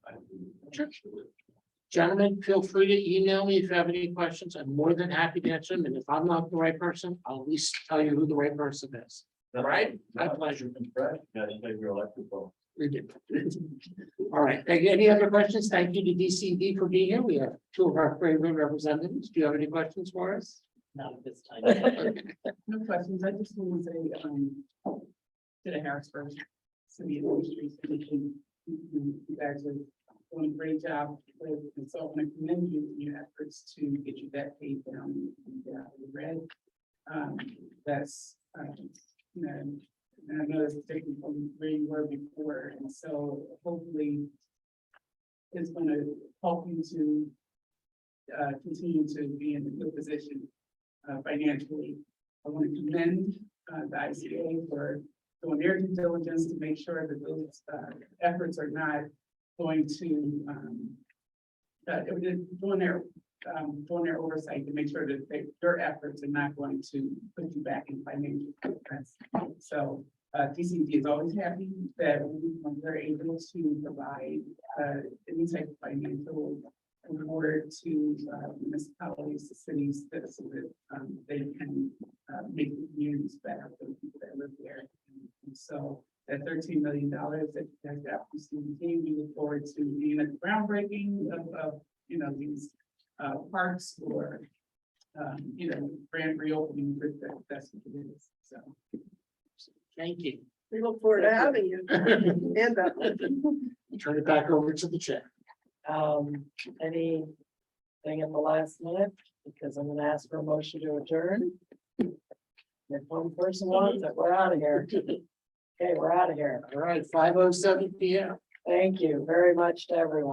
Gentlemen, feel free to email me if you have any questions. I'm more than happy to answer them. And if I'm not the right person, I'll at least tell you who the right person is. All right, my pleasure. impressed, you guys pay your electric bill. We did. All right, thank you. Any other questions? Thank you to DCD for being here. We have 2 of our favorite representatives. Do you have any questions for us? Not at this time. No questions. I just want to say, to the Harrisburg City Administration Commission, you guys are doing a great job with, and so I want to commend you in your efforts to get your debt paid down in red. That's, you know, and I know it's taken from where you were before, and so hopefully it's going to help you to continue to be in a good position financially. I want to commend the ICA for doing their due diligence to make sure that those efforts are not going to doing their oversight to make sure that your efforts are not going to put you back in financial distress. So DCD is always happy that when we're able to provide any type of financial reward to municipalities, to cities, so that they can make the communities better for the people that live there. And so that $13 million that you guys got from CDT, we look forward to being at the groundbreaking of you know, these parks or grand reopening. That's what it is. So Thank you. We look forward to having you. And Turn it back over to the chair. Anything in the last minute, because I'm gonna ask for a motion to adjourn. If one person wants it, we're out of here. Okay, we're out of here. All right, 5:07 PM. Thank you very much to everyone.